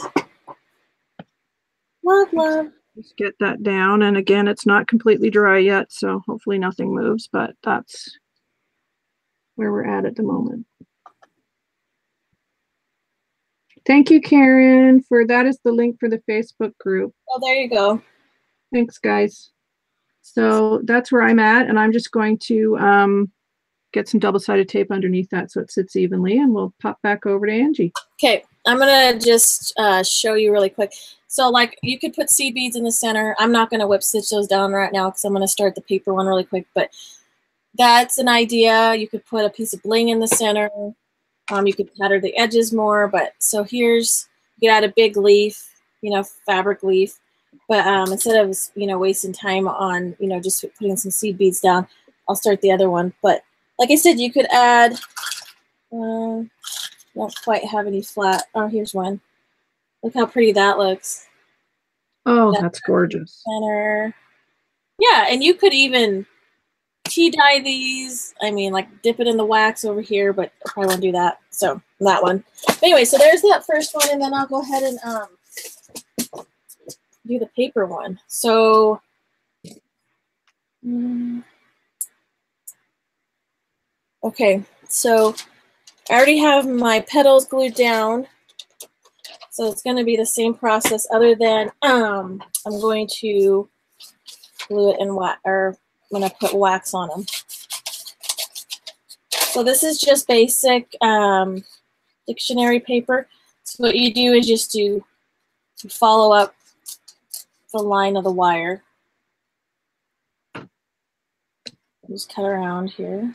Love. Just get that down. And again, it's not completely dry yet, so hopefully nothing moves, but that's where we're at the moment. Thank you, Karen, that is the link for the Facebook group. Oh, there you go. Thanks, guys. So that's where I'm at, and I'm just going to get some double-sided tape underneath that so it sits evenly, and we'll pop back over to Angie. Okay, I'm gonna just show you really quick. So like you could put seed beads in the center. I'm not gonna whip stitch those down right now because I'm gonna start the paper one really quick, but that's an idea. You could put a piece of bling in the center. You could pattern the edges more, but so here's, you could add a big leaf, you know, fabric leaf, but instead of, you know, wasting time on, you know, just putting some seed beads down, I'll start the other one. But like I said, you could add, don't quite have any flat. Oh, here's one. Look how pretty that looks. Oh, that's gorgeous. Center. Yeah, and you could even tea dye these. I mean, like dip it in the wax over here, but I probably won't do that. So that one. But anyway, so there's that first one, and then I'll go ahead and do the paper one. So okay, so I already have my petals glued down. So it's going to be the same process, other than I'm going to glue it in wax, or I'm going to put wax on them. So this is just basic dictionary paper. So what you do is just you follow up the line of the wire. Just cut around here.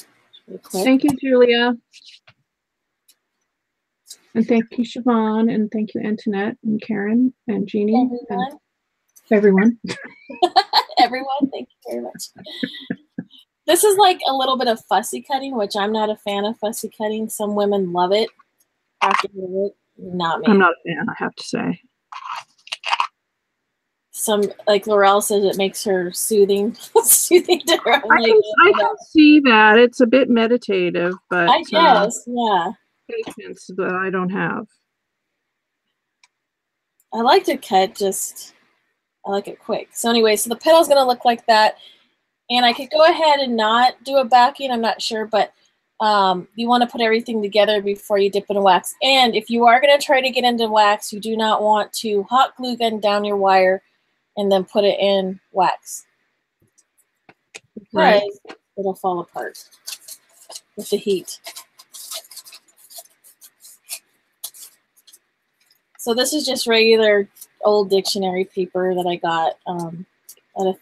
Really quick. Thank you, Julia. And thank you, Siobhan, and thank you, Antoinette, and Karen, and Jeannie, and everyone. Everyone, thank you very much. This is like a little bit of fussy cutting, which I'm not a fan of fussy cutting. Some women love it. Not me. I'm not a fan, I have to say. Some, like Laurel says, it makes her soothing, soothing to her. I can see that. It's a bit meditative, but I guess, yeah. Patience that I don't have. I like to cut I like it quick. So anyway, so the petal's going to look like that. And I could go ahead and not do a backing, I'm not sure, but you want to put everything together before you dip in wax. And if you are going to try to get into wax, you do not want to hot glue gun down your wire and then put it in wax. Because right. It'll fall apart with the heat. So this is just regular old dictionary paper that I got at a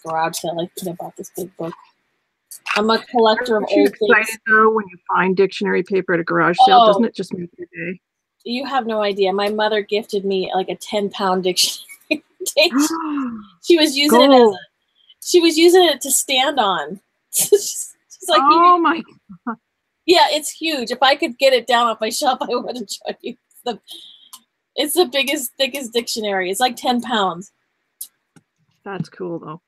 garage sale. I think I bought this big book. I'm a collector of Aren't you old excited things. though when you find dictionary paper at a garage sale? Oh, Doesn't it just make your day? you have no idea. My mother gifted me like a 10-pound dictionary. She was using it as Gold. she was using it to stand on. She's like, Oh my God. yeah, it's huge. If I could get it down off my shelf, I would have shown you. It's the biggest, thickest dictionary. It's like 10 pounds. That's cool though.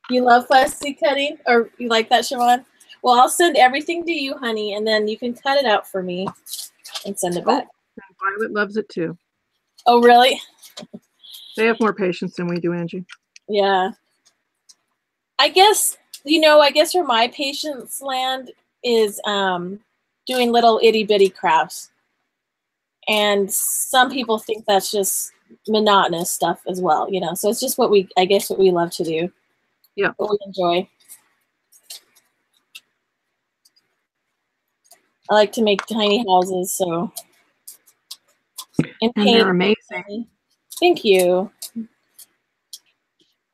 You love fussy cutting? Or you like that, Siobhan? Well, I'll send everything to you, honey, and then you can cut it out for me and send it back. And Violet loves it too. Oh, really? They have more patience than we do, Angie. Yeah. I guess, I guess where my patience land is doing little itty bitty crafts. And some people think that's just monotonous stuff as well, So it's just what we love to do. Yeah. What we enjoy. I like to make tiny houses, so. And they're amazing. Thank you.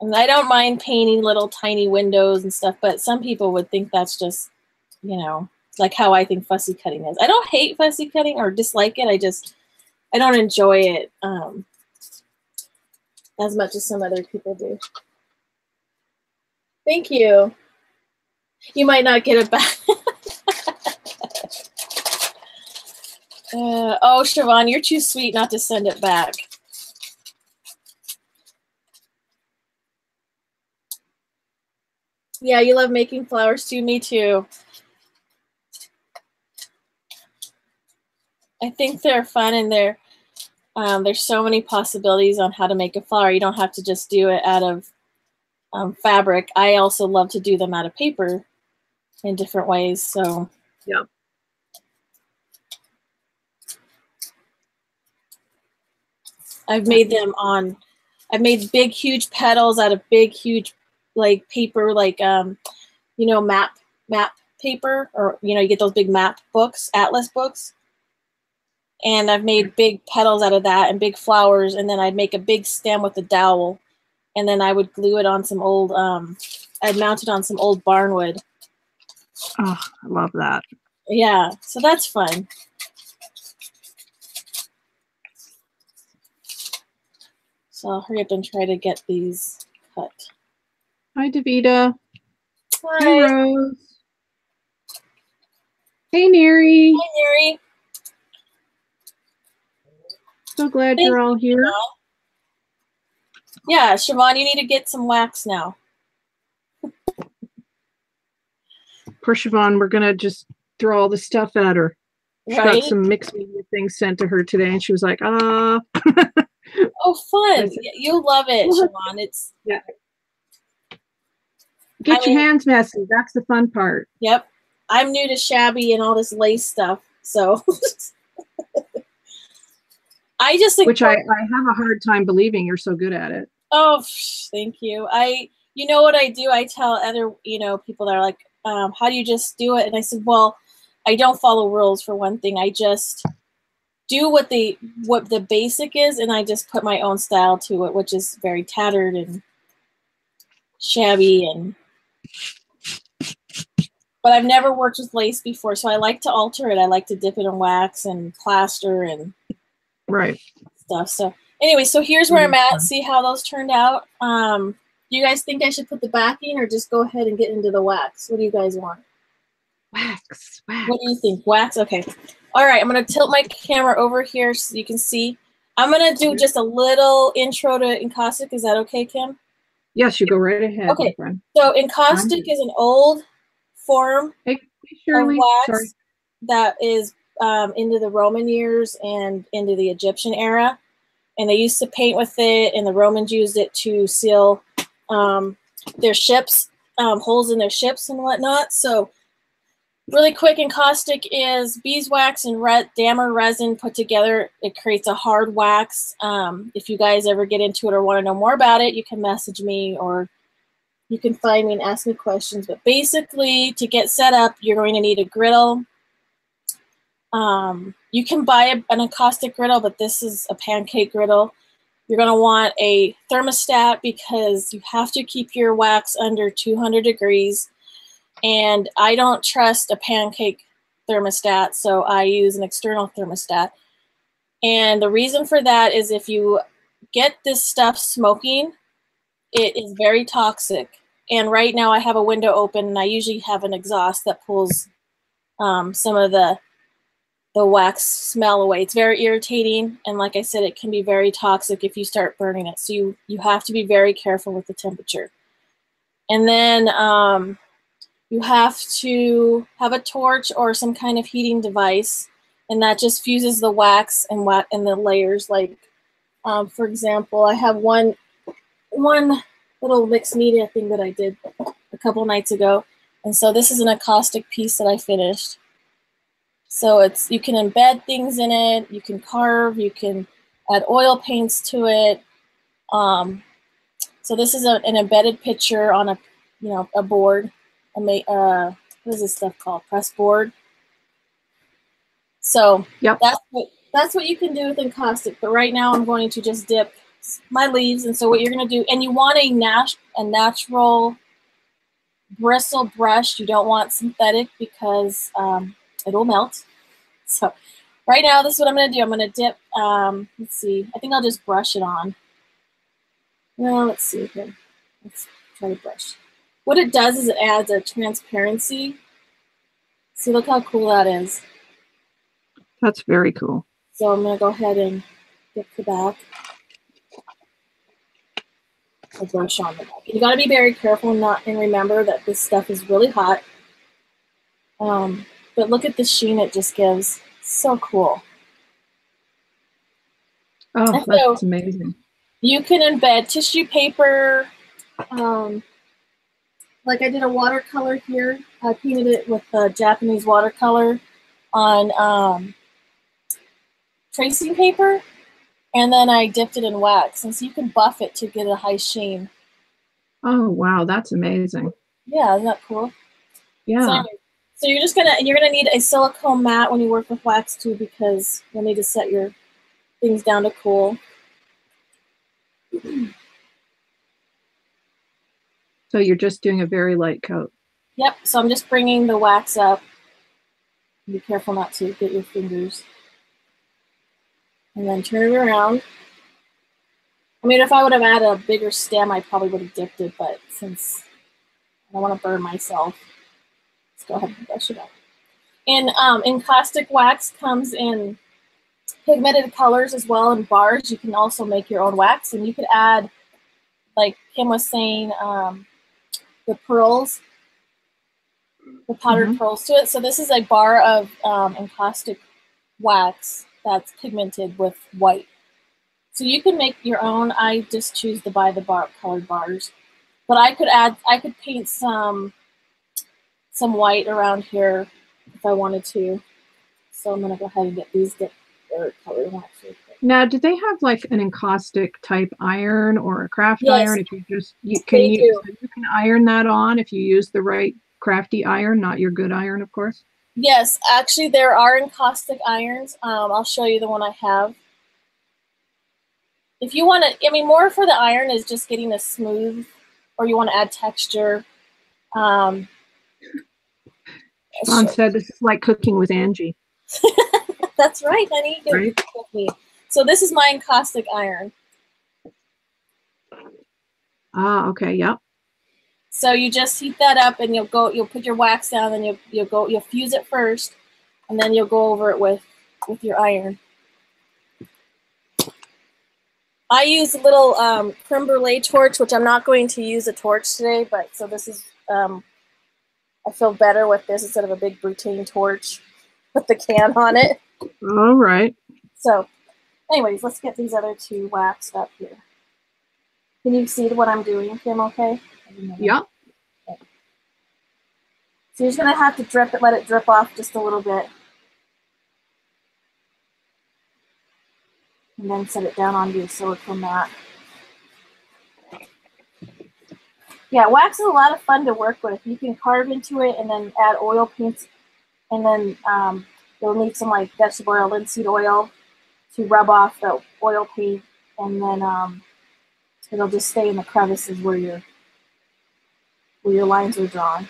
And I don't mind painting little tiny windows and stuff, but some people would think that's just, like how I think fussy cutting is. I don't hate fussy cutting or dislike it. I don't enjoy it as much as some other people do. Thank you. You might not get it back. Oh, Siobhan, you're too sweet not to send it back. Yeah, you love making flowers too. Me too. I think they're fun, and there's so many possibilities on how to make a flower. You don't have to just do it out of fabric. I also love to do them out of paper in different ways. So yeah. I've made big, huge petals out of big, huge, like paper, like, map paper, or, you get those big map books, atlas books. And I've made big petals out of that and big flowers. And then I'd make a big stem with a dowel. And then I would glue it on some old, I'd mount it on some old barnwood. Oh, I love that. Yeah, so that's fun. So I'll hurry up and try to get these cut. Hi, Davida. Hi. Hi, Rose. Hey, Neri. Hi, Neri. So glad you're all here. Yeah, Siobhan, you need to get some wax now. Poor Siobhan, we're going to just throw all the stuff at her. She got some mixed media things sent to her today, and she was like, ah. Oh, fun. You'll love it, Siobhan. It's yeah. Get your hands messy. That's the fun part. Yep. I'm new to shabby and all this lace stuff, so I just think I have a hard time believing you're so good at it. Oh, thank you. You know what I do? I tell other, people that are like, how do you just do it? And I said, well, I don't follow rules for one thing. I just do what the basic is, and I just put my own style to it, which is very tattered and shabby but I've never worked with lace before, so I like to alter it. I like to dip it in wax and plaster and stuff. So anyway, so here's where I'm at. See how those turned out. Do you guys think I should put the backing or just go ahead and get into the wax? What do you guys want? Wax. What do you think? Wax? Okay. All right, I'm going to tilt my camera over here so you can see. I'm going to do just a little intro to encaustic. Is that okay, Kim? Yes, you go right ahead. Okay. So encaustic is an old form of wax that is into the Roman years and into the Egyptian era. And they used to paint with it, and the Romans used it to seal their ships, holes in their ships and whatnot. So really quick, encaustic is beeswax and dammer resin put together. It creates a hard wax. If you guys ever get into it or want to know more about it, you can message me or you can find me and ask me questions. But basically, to get set up, you're going to need a griddle. You can buy an encaustic griddle, but this is a pancake griddle. You're going to want a thermostat because you have to keep your wax under 200 degrees. And I don't trust a pancake thermostat, so I use an external thermostat. And the reason for that is if you get this stuff smoking, it is very toxic. And right now I have a window open, and I usually have an exhaust that pulls some of the wax smell away. It's very irritating, and like I said, it can be very toxic if you start burning it. So you have to be very careful with the temperature. And then you have to have a torch or some kind of heating device, and that just fuses the wax and the layers. Like, for example, I have one little mixed media thing that I did a couple nights ago, and so this is an acoustic piece that I finished. So you can embed things in it, you can carve, you can add oil paints to it. So this is an embedded picture on a board. What is this stuff called? Press board. So yep. That's what you can do with encaustic. But right now I'm going to just dip my leaves. And so what you're going to do, and you want a natural bristle brush. You don't want synthetic because it'll melt. So right now, this is what I'm going to do. I'm going to dip, let's see, I think I'll just brush it on. Well, let's see here. Let's try to brush. What it does is it adds a transparency. See, look how cool that is. That's very cool. So I'm going to go ahead and dip the back. I'll brush on the back. You got to be very careful and remember that this stuff is really hot. But look at the sheen it just gives. So cool. Oh, that's amazing. You can embed tissue paper. Like I did a watercolor here. I painted it with Japanese watercolor on tracing paper. And then I dipped it in wax. And so you can buff it to get a high sheen. Oh, wow. That's amazing. Yeah, isn't that cool? Yeah. So you're gonna need a silicone mat when you work with wax too, because you'll need to set your things down to cool. So you're just doing a very light coat. Yep. So I'm just bringing the wax up. Be careful not to get your fingers. And then turn it around. I mean, if I would have had a bigger stem, I probably would have dipped it, but since I don't want to burn myself, let's go ahead and brush it up. And encaustic wax comes in pigmented colors as well, in bars. You can also make your own wax, and you could add, like Kim was saying, the pearls, the powdered pearls to it. So this is a bar of encaustic wax that's pigmented with white. So you can make your own. I just choose to buy the colored bars. But I could paint some white around here if I wanted to. So I'm gonna go ahead and get these their color wax. Now, do they have like an encaustic type iron or a craft iron? If you can iron that on if you use the right crafty iron, not your good iron, of course. Yes, actually there are encaustic irons. I'll show you the one I have. If you want to, I mean, more for the iron is just getting a smooth, or you want to add texture. Mom said this is like cooking with Angie. That's right, honey. Right? So this is my encaustic iron. Ah, okay, yep. So you just heat that up, and you'll put your wax down, and you'll fuse it first, and then you'll go over it with your iron. I use a little creme brulee torch, which I'm not going to use a torch today, but so this is, I feel better with this instead of a big butane torch with the can on it. All right. So anyways, let's get these other two waxed up here. Can you see what I'm doing, Kim, okay? Yeah. Okay. So you're just going to have to let it drip off just a little bit. And then set it down onto your silicone mat. Yeah, wax is a lot of fun to work with. You can carve into it and then add oil paints. And then you'll need some like vegetable oil, linseed oil to rub off the oil paint and then it'll just stay in the crevices where your lines are drawn.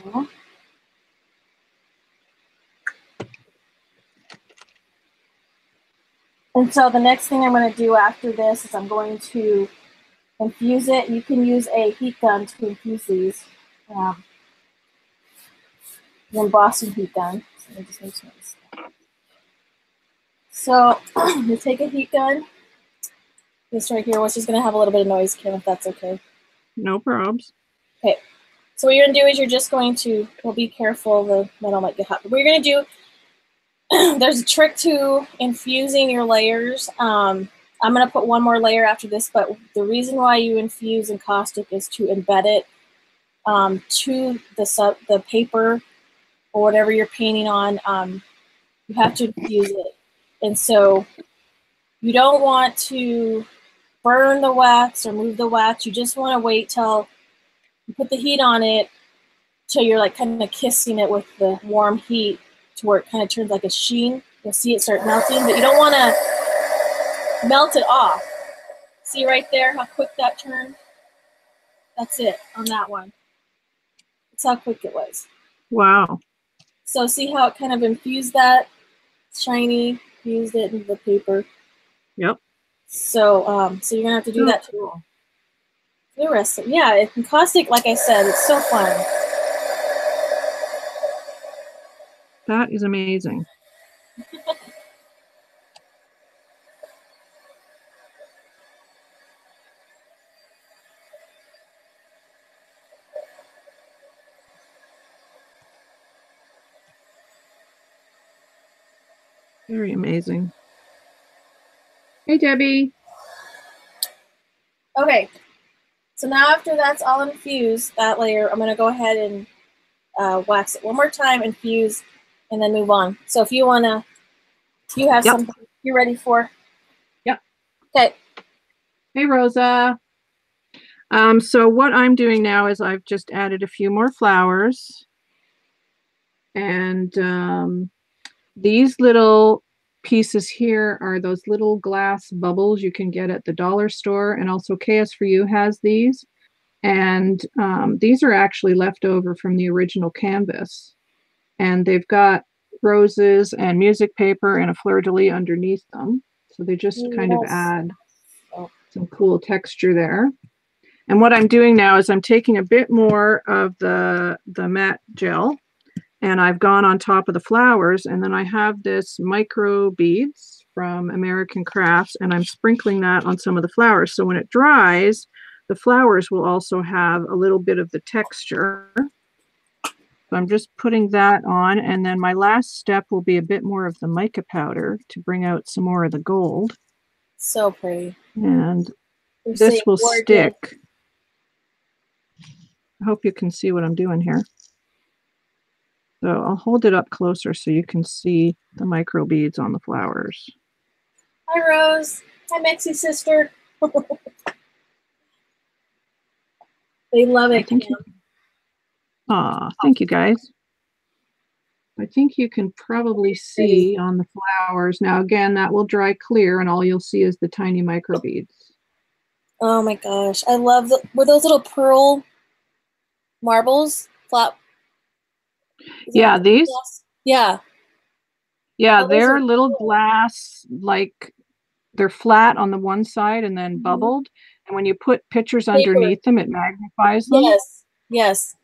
So. And so the next thing I'm going to do after this is I'm going to infuse it. You can use a heat gun to infuse these. An embossing heat gun. So let me just make some noise. So you take a heat gun. This right here, which is going to have a little bit of noise, Kim, if that's okay. No probs. Okay. So what you're going to do is you're just going to, well, be careful, the metal might get hot. But what you're going to do, there's a trick to infusing your layers. I'm going to put one more layer after this, but the reason why you infuse encaustic is to embed it to the paper or whatever you're painting on. You have to infuse it. And so you don't want to burn the wax or move the wax. You just want to wait till you put the heat on it till you're like kind of kissing it with the warm heat to where it kind of turns like a sheen. You'll see it start melting, but you don't want to melt it off. See right there how quick that turned? That's it on that one. That's how quick it was. Wow. So see how it kind of infused that? Shiny, infused it into the paper. Yep. So so you're gonna have to do that too. The rest of, yeah, encaustic, like I said, it's so fun. That is amazing. Very amazing. Hey, Debbie. Okay, so now after that's all infused, that layer, I'm going to go ahead and wax it one more time, infuse, and then move on. So if you want to, you have something you're ready for? Yep. Okay. Hey, Rosa. So what I'm doing now is I've just added a few more flowers. And these little pieces here are those little glass bubbles you can get at the dollar store, and also KS4U has these. And these are actually left over from the original canvas. And they've got roses and music paper and a fleur-de-lis underneath them. So they just kind of add some cool texture there. And what I'm doing now is I'm taking a bit more of the matte gel, and I've gone on top of the flowers, and then I have this micro beads from American Crafts, and I'm sprinkling that on some of the flowers. So when it dries, the flowers will also have a little bit of the texture. So I'm just putting that on, and then my last step will be a bit more of the mica powder to bring out some more of the gold. So pretty. And this will stick. I hope you can see what I'm doing here. So I'll hold it up closer so you can see the micro beads on the flowers. Hi, Rose. Hi, Mexi sister. They love it, Kim. Aw, thank you, guys. I think you can probably see on the flowers. Now, again, that will dry clear, and all you'll see is the tiny micro beads. Oh, my gosh. I love the, were those little pearl marbles? Flat? Yeah, these? Yeah. Yeah, they're little glass, like they're flat on the one side and then bubbled. And when you put pictures underneath them, it magnifies them. Yes, yes.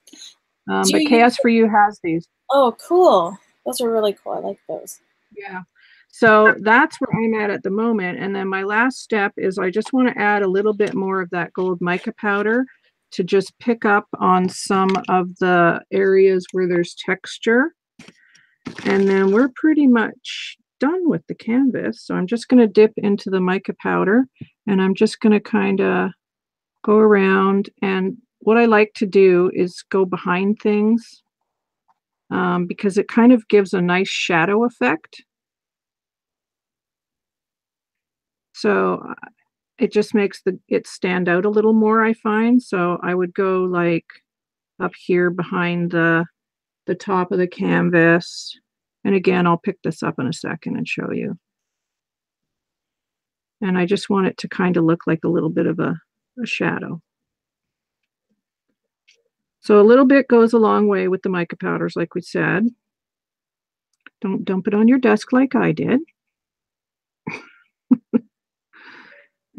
But KS4U has these. Oh, cool. Those are really cool. I like those. Yeah. So that's where I'm at the moment. And then my last step is I just want to add a little bit more of that gold mica powder to just pick up on some of the areas where there's texture. And then we're pretty much done with the canvas. So I'm just going to dip into the mica powder, and I'm just going to kind of go around. And what I like to do is go behind things because it kind of gives a nice shadow effect. So it just makes it stand out a little more, I find. So I would go like up here behind the top of the canvas. And again, I'll pick this up in a second and show you. And I just want it to kind of look like a little bit of a shadow. So a little bit goes a long way with the mica powders, like we said. Don't dump it on your desk like I did.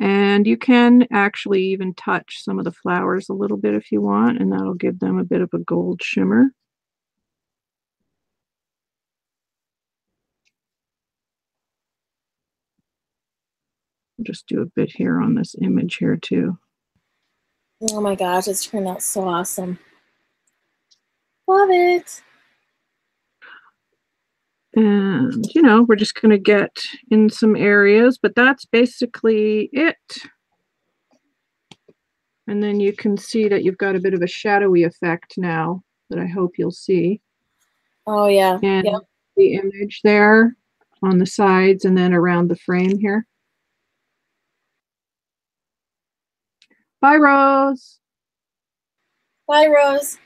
And you can actually even touch some of the flowers a little bit if you want, and that'll give them a bit of a gold shimmer. I'll just do a bit here on this image here too. Oh my gosh, it's turned out so awesome. Love it. And, you know, we're just going to get in some areas, but that's basically it. And then you can see that you've got a bit of a shadowy effect now that I hope you'll see. Oh, yeah. And yep. the image there on the sides and then around the frame here. Bye, Rose. Bye, Rose.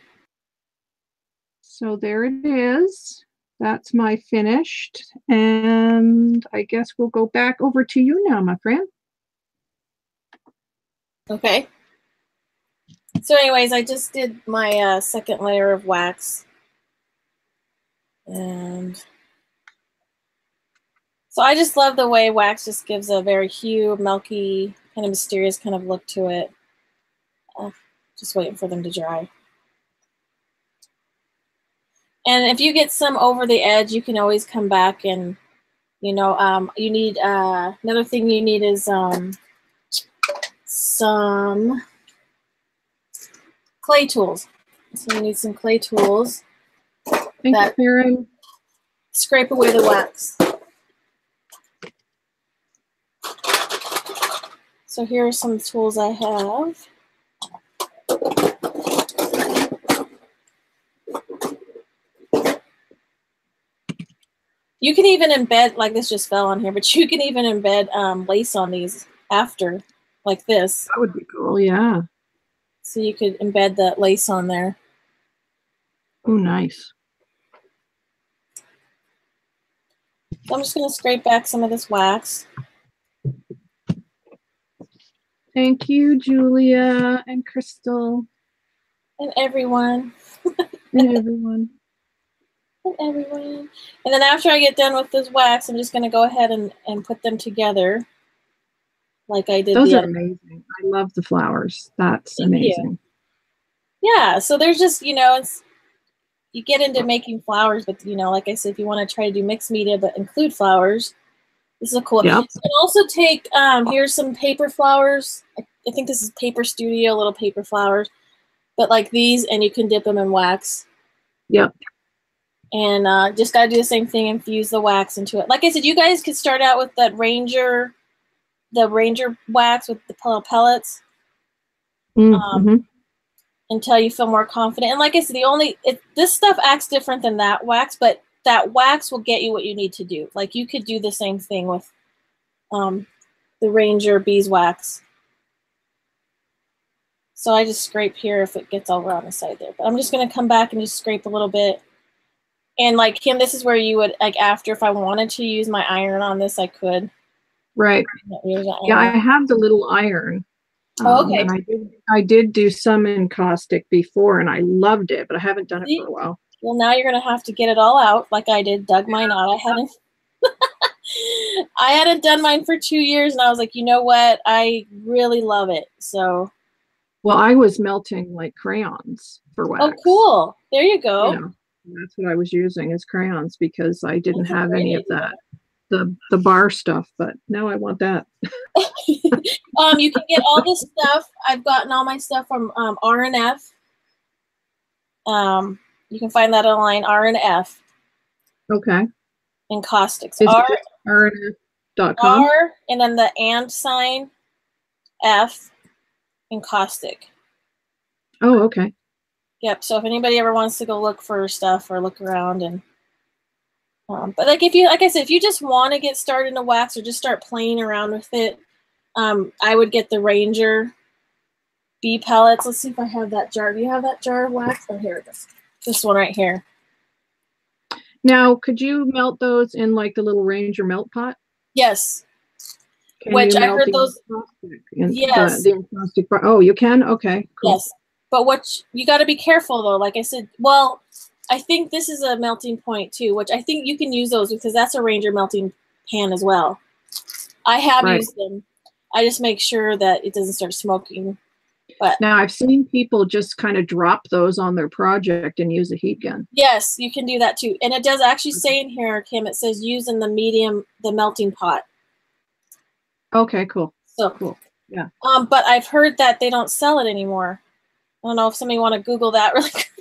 So there it is. That's my finished. And I guess we'll go back over to you now, my friend. Okay. So anyways, I just did my second layer of wax. And so I just love the way wax just gives a very hue, milky, kind of mysterious kind of look to it. Just waiting for them to dry. And if you get some over the edge, you can always come back and, you know, you need, another thing you need is some clay tools. So you need some clay tools. Thank you, Karen. Scrape away the wax. So here are some tools I have. You can even embed, like this just fell on here, but you can even embed lace on these after, like this. That would be cool, yeah. So you could embed that lace on there. Oh, nice. So I'm just going to scrape back some of this wax. Thank you, Julia and Crystal. And everyone. And everyone. And everyone. And then after I get done with this wax, I'm just going to go ahead and put them together like I did. Those are amazing. I love the flowers. That's amazing. Yeah, so there's just, you know, you get into making flowers, but, you know, like I said, if you want to try to do mixed media but include flowers, this is a cool. Yep. You can also take, here's some paper flowers. I think this is Paper Studio, little paper flowers, but like these, and you can dip them in wax. Yep. And just got to do the same thing, infuse the wax into it. Like I said, you guys could start out with that Ranger, the Ranger wax with the pellets. Until you feel more confident. And like I said, this stuff acts different than that wax, but that wax will get you what you need to do. Like you could do the same thing with the Ranger beeswax. So I just scrape here if it gets over on the side there. But I'm just going to come back and just scrape a little bit. And like Kim, this is where you would, like after, if I wanted to use my iron on this, I could. Right. Yeah, I have the little iron. Okay. And I did do some encaustic before, and I loved it, but I haven't done it for a while. Well, now you're going to have to get it all out, like I did. Dug mine out. I hadn't done mine for 2 years, and I was like, you know what? I really love it. So. Well, I was melting like crayons for wax. Oh, cool! There you go. You know, that's what I was using as crayons because I didn't have any of that. The bar stuff, but now I want that. You can get all this stuff. I've gotten all my stuff from R&F. You can find that online, R&F. Okay. Encaustics. R&F.com. R and then the and sign, F, encaustic. Oh, okay. Yep. So if anybody ever wants to go look for stuff or look around and but like I said, if you just want to get started in a wax or just start playing around with it, I would get the Ranger bee pellets. Let's see if I have that jar. Do you have that jar of wax? Oh, here it is. This one right here. Now, could you melt those in like the little Ranger melt pot? Yes. Can which you I melt heard the those. encaustic? In Yes, the encaustic? Oh, you can? Okay, cool. yes. But what you got to be careful though. Like I said, well, I think this is a melting point too, which I think you can use those because that's a Ranger melting pan as well. I have Right. used them. I just make sure that it doesn't start smoking. But Now I've seen people just kind of drop those on their project and use a heat gun. yes, you can do that too. And it does actually say in here, Kim, it says use in the melting pot. Okay, cool. So Cool. Yeah. but I've heard that they don't sell it anymore. I don't know if somebody want to Google that really quick.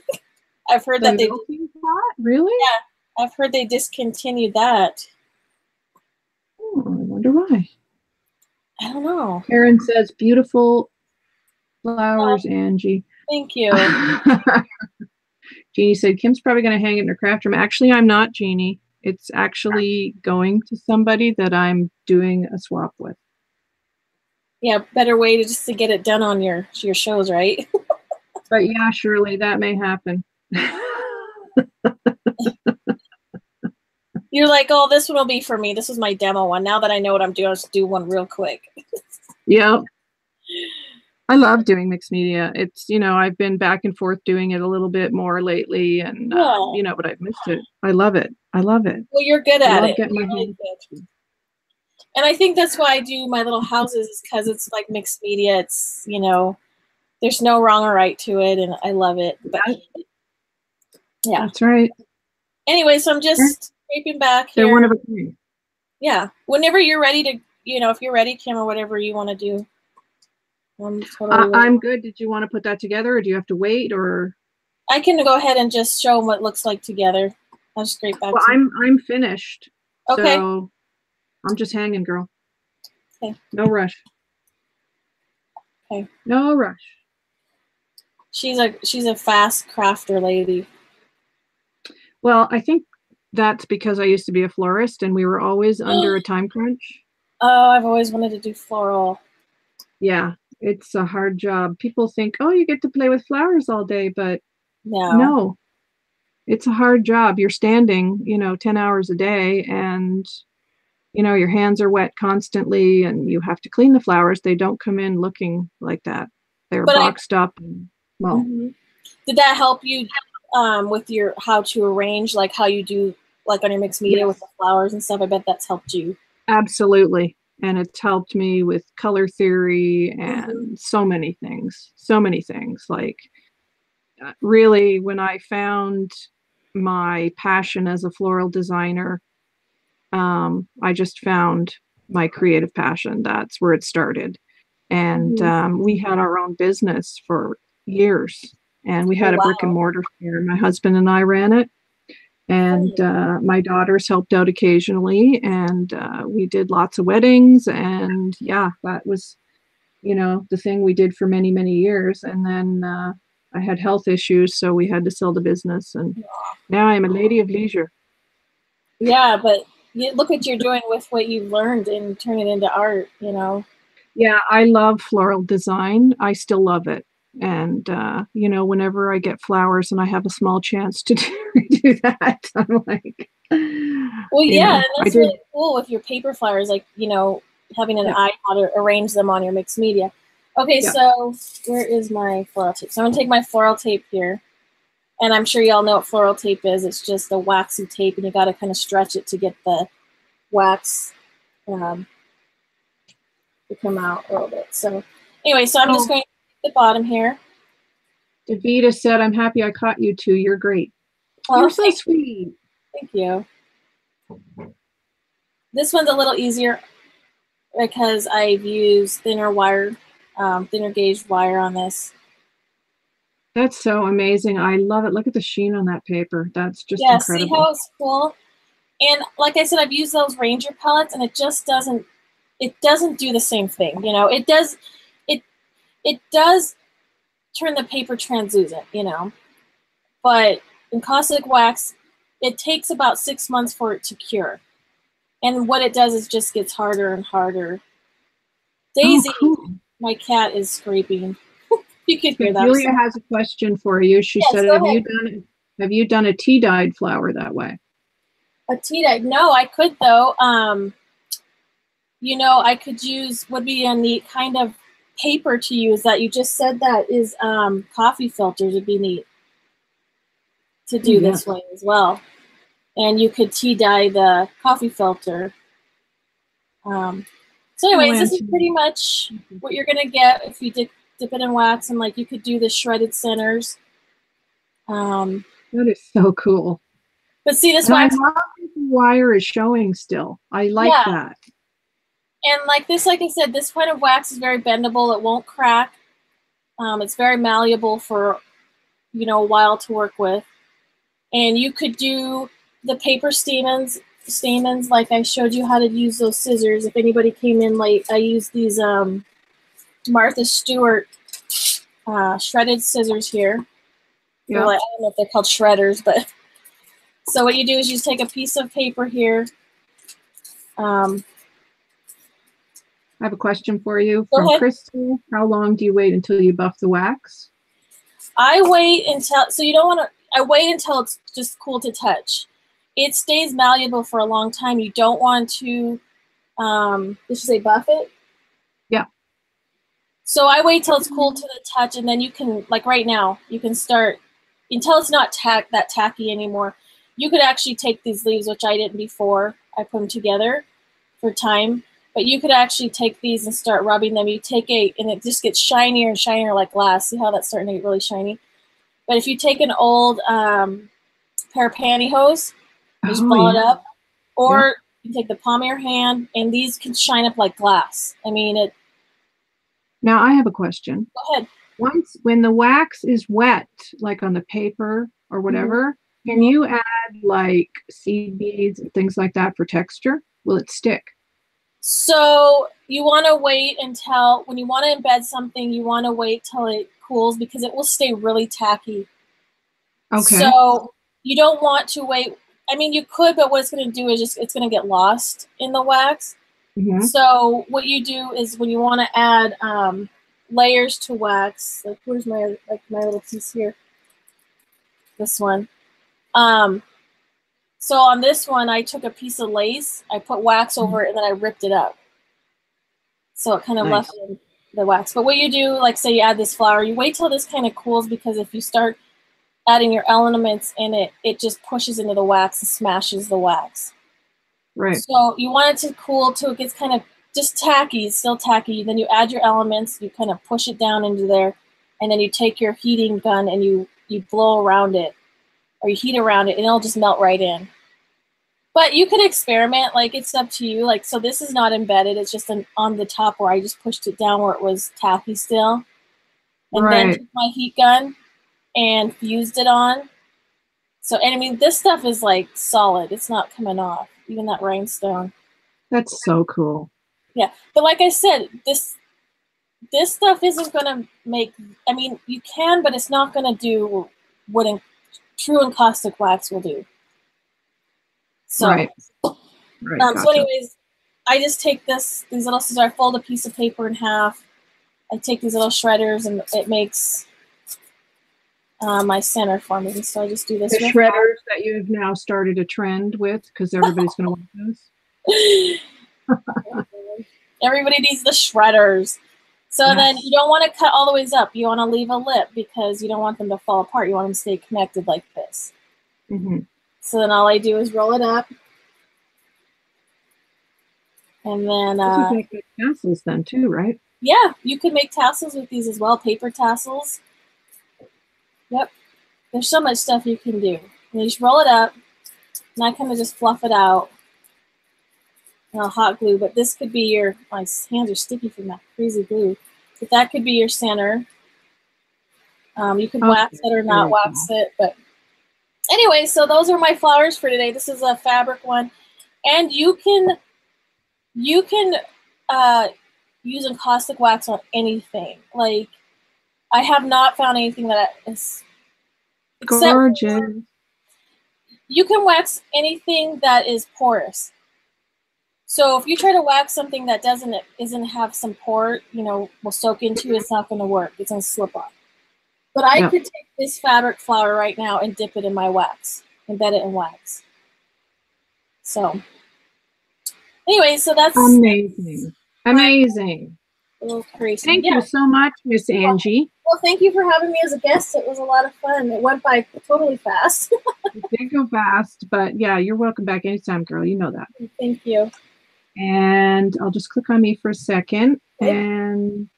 I've heard The that they melting pot? Really? yeah, I've heard they discontinued that. Oh, I wonder why. I don't know. Karen says, beautiful Oh, flowers, Angie. thank you. Jeannie said, Kim's probably going to hang it in her craft room. Actually, I'm not, Jeannie. It's actually going to somebody that I'm doing a swap with. Yeah, better way to just to get it done on your shows, right? But yeah, surely that may happen. You're like, oh, this one will be for me. This was my demo one. Now that I know what I'm doing, I'll just do one real quick. Yep. I love doing mixed media. It's, I've been back and forth doing it a little bit more lately and, but I've missed it. I love it. I love it. Well, you're good at it. Getting my really good. And I think that's why I do my little houses is because it's like mixed media. It's, there's no wrong or right to it. And I love it. But yeah. That's right. Anyway, so I'm just scraping back here. They're one of a kind. Yeah. Whenever you're ready to, if you're ready, Kim, or whatever you want to do. I'm good. Did you want to put that together or do you have to wait or? I can go ahead and just show them what it looks like together. I'll just scrape back. Well, I'm finished. Okay. So I'm just hanging, girl. Okay. No rush. Okay. No rush. She's a fast crafter lady. Well, I think that's because I used to be a florist and we were always under a time crunch. Oh, I've always wanted to do floral. Yeah, it's a hard job. People think, oh, you get to play with flowers all day, but no, it's a hard job. You're standing, 10 hours a day and, your hands are wet constantly and you have to clean the flowers. They don't come in looking like that. They're boxed up. And, well, Did that help you with your how to arrange, like how you do like on your mixed media with the flowers and stuff? I bet that's helped you. Absolutely. And it's helped me with color theory and so many things. Like really when I found my passion as a floral designer, I just found my creative passion. That's where it started. And we had our own business for years. And we had a brick and mortar here. My husband and I ran it. And my daughters helped out occasionally. And we did lots of weddings. And yeah, that was, the thing we did for many, many years. And then I had health issues, so we had to sell the business. And now I'm a lady of leisure. Yeah, but look what you're doing with what you've learned and turn it into art, Yeah, I love floral design. I still love it. And, whenever I get flowers and I have a small chance to do that, I'm like, well, yeah, and that's really cool with your paper flowers, like, having an eye how to arrange them on your mixed media. Okay, so where is my floral tape? So I'm going to take my floral tape here. And I'm sure y'all know what floral tape is. It's just a waxy tape, and you got to kind of stretch it to get the wax to come out a little bit. So anyway, so I'm just going to the bottom here. Davita said, I'm happy I caught you two. You're great. You're so sweet. Thank you. This one's a little easier because I've used thinner gauge wire on this. That's so amazing. I love it. Look at the sheen on that paper. That's just incredible. See how it's cool? And like I said, I've used those Ranger pellets and it just doesn't do the same thing. It does turn the paper translucent, but encaustic wax, it takes about 6 months for it to cure. And what it does is just gets harder and harder. Daisy, my cat is scraping. You could hear that. Julia has a question for you. She said, have you done a tea-dyed flower that way? A tea-dyed? No, I could though. you know, I could use, would be a neat kind of paper to use that you just said that is coffee filters would be neat to do this way as well. And you could tea dye the coffee filter. So anyways, this is pretty much what you're gonna get if you dip it in wax, and like you could do the shredded centers. That is so cool. But see, this and wax, I love that the wire is showing still. I like that. And like this, like I said, this kind of wax is very bendable. It won't crack. It's very malleable for, you know, a while to work with. And you could do the paper stamens like I showed you how to use those scissors. If anybody came in late, I used these Martha Stewart shredded scissors here. Yeah. Like, I don't know if they're called shredders, but so what you do is you just take a piece of paper here. I have a question for you from Crystal. How long do you wait until you buff the wax? I wait until, so you don't want to, I wait until it's just cool to touch. It stays malleable for a long time. You don't want to, did you say buff it? Yeah. So I wait till it's cool to the touch, and then you can, like right now, you can start, until it's not that tacky anymore. You could actually take these leaves, which I didn't before I put them together for time, but you could actually take these and start rubbing them. You take and it just gets shinier and shinier like glass. See how that's starting to get really shiny? But if you take an old pair of pantyhose, just ball it up, or you take the palm of your hand, and these can shine up like glass. I mean, it. Now I have a question. Go ahead. When the wax is wet, like on the paper or whatever, can you add like seed beads and things like that for texture? Will it stick? So you want to wait until, when you want to embed something, you want to wait till it cools because it will stay really tacky. Okay. So you don't want to wait. I mean, you could, but what it's going to do is just, it's going to get lost in the wax. So what you do is when you want to add layers to wax, like where's my little piece here? This one. So on this one, I took a piece of lace, I put wax over it, and then I ripped it up. So it kind of left in the wax. But what you do, like say you add this flower, you wait till this kind of cools, because if you start adding your elements in it, it just pushes into the wax and smashes the wax. Right. So you want it to cool till it gets kind of just tacky, it's still tacky. Then you add your elements, you kind of push it down into there, and then you take your heating gun and you blow around it, or you heat around it, and it'll just melt right in. But you could experiment, like it's up to you. Like, so this is not embedded, it's just on the top where I just pushed it down where it was tacky still. And then took my heat gun and fused it on. So, and I mean, this stuff is like solid, it's not coming off, even that rhinestone. That's so cool. Yeah, but like I said, this stuff isn't going to make, I mean, you can, but it's not going to do what true encaustic wax will do. So, gotcha. So anyways, I just take these little scissors, I fold a piece of paper in half, I take these little shredders, and it makes my center for me. So I just do this. The shredders that you've now started a trend with, because everybody's going to want those. Everybody needs the shredders. So then you don't want to cut all the ways up. You want to leave a lip because you don't want them to fall apart. You want them to stay connected like this. So then all I do is roll it up. And then you can make good tassels then too, right? Yeah, you could make tassels with these as well, paper tassels. Yep. There's so much stuff you can do. And you just roll it up, and I kind of just fluff it out. And I'll hot glue, but this could be your, my hands are sticky from that crazy glue. But that could be your center. You could wax it or not wax it, but anyway, so those are my flowers for today. This is a fabric one, and you can use encaustic wax on anything. Like, I have not found anything that is gorgeous. You can wax anything that is porous. So if you try to wax something that isn't have some pore, you know, will soak into, it's not going to work. It's going to slip off. But I could take this fabric flower right now and dip it in my wax, embed it in wax. So Anyway, so that's amazing. Amazing. little crazy. Thank you so much, Miss Angie. Well, thank you for having me as a guest. It was a lot of fun. It went by totally fast. It did go fast, but yeah, you're welcome back anytime, girl. You know that. Thank you. And I'll just click on me for a second. And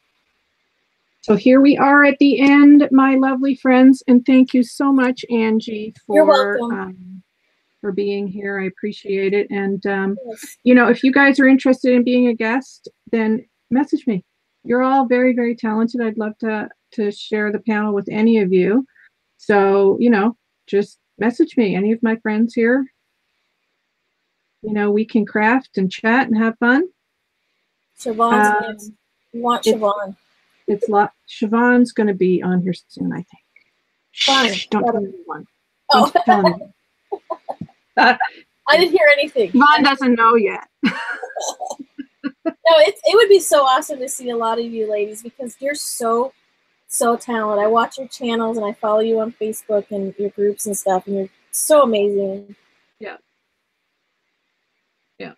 so here we are at the end, my lovely friends. And thank you so much, Angie, for being here. I appreciate it. And, you know, if you guys are interested in being a guest, then message me. You're all very, very talented. I'd love to share the panel with any of you. So, you know, just message me. Any of my friends here, you know, we can craft and chat and have fun. Siobhan's you want Siobhan. Siobhan's going to be on here soon, I think. Fine. Don't tell anyone. Oh. Don't tell anyone. I didn't hear anything. Siobhan doesn't know yet. No, it would be so awesome to see a lot of you ladies because you're so talented. I watch your channels and I follow you on Facebook and your groups and stuff, and you're so amazing. Yeah. Yeah.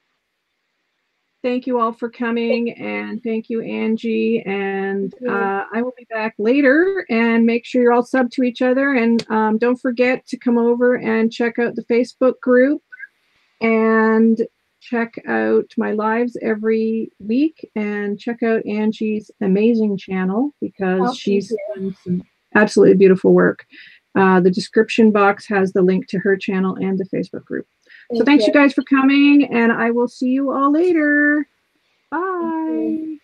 Thank you all for coming, and thank you, Angie. And I will be back later, and make sure you're all subbed to each other. And don't forget to come over and check out the Facebook group and check out my lives every week, and check out Angie's amazing channel because she's done some absolutely beautiful work. The description box has the link to her channel and the Facebook group. So thanks you guys for coming, and I will see you all later. Bye.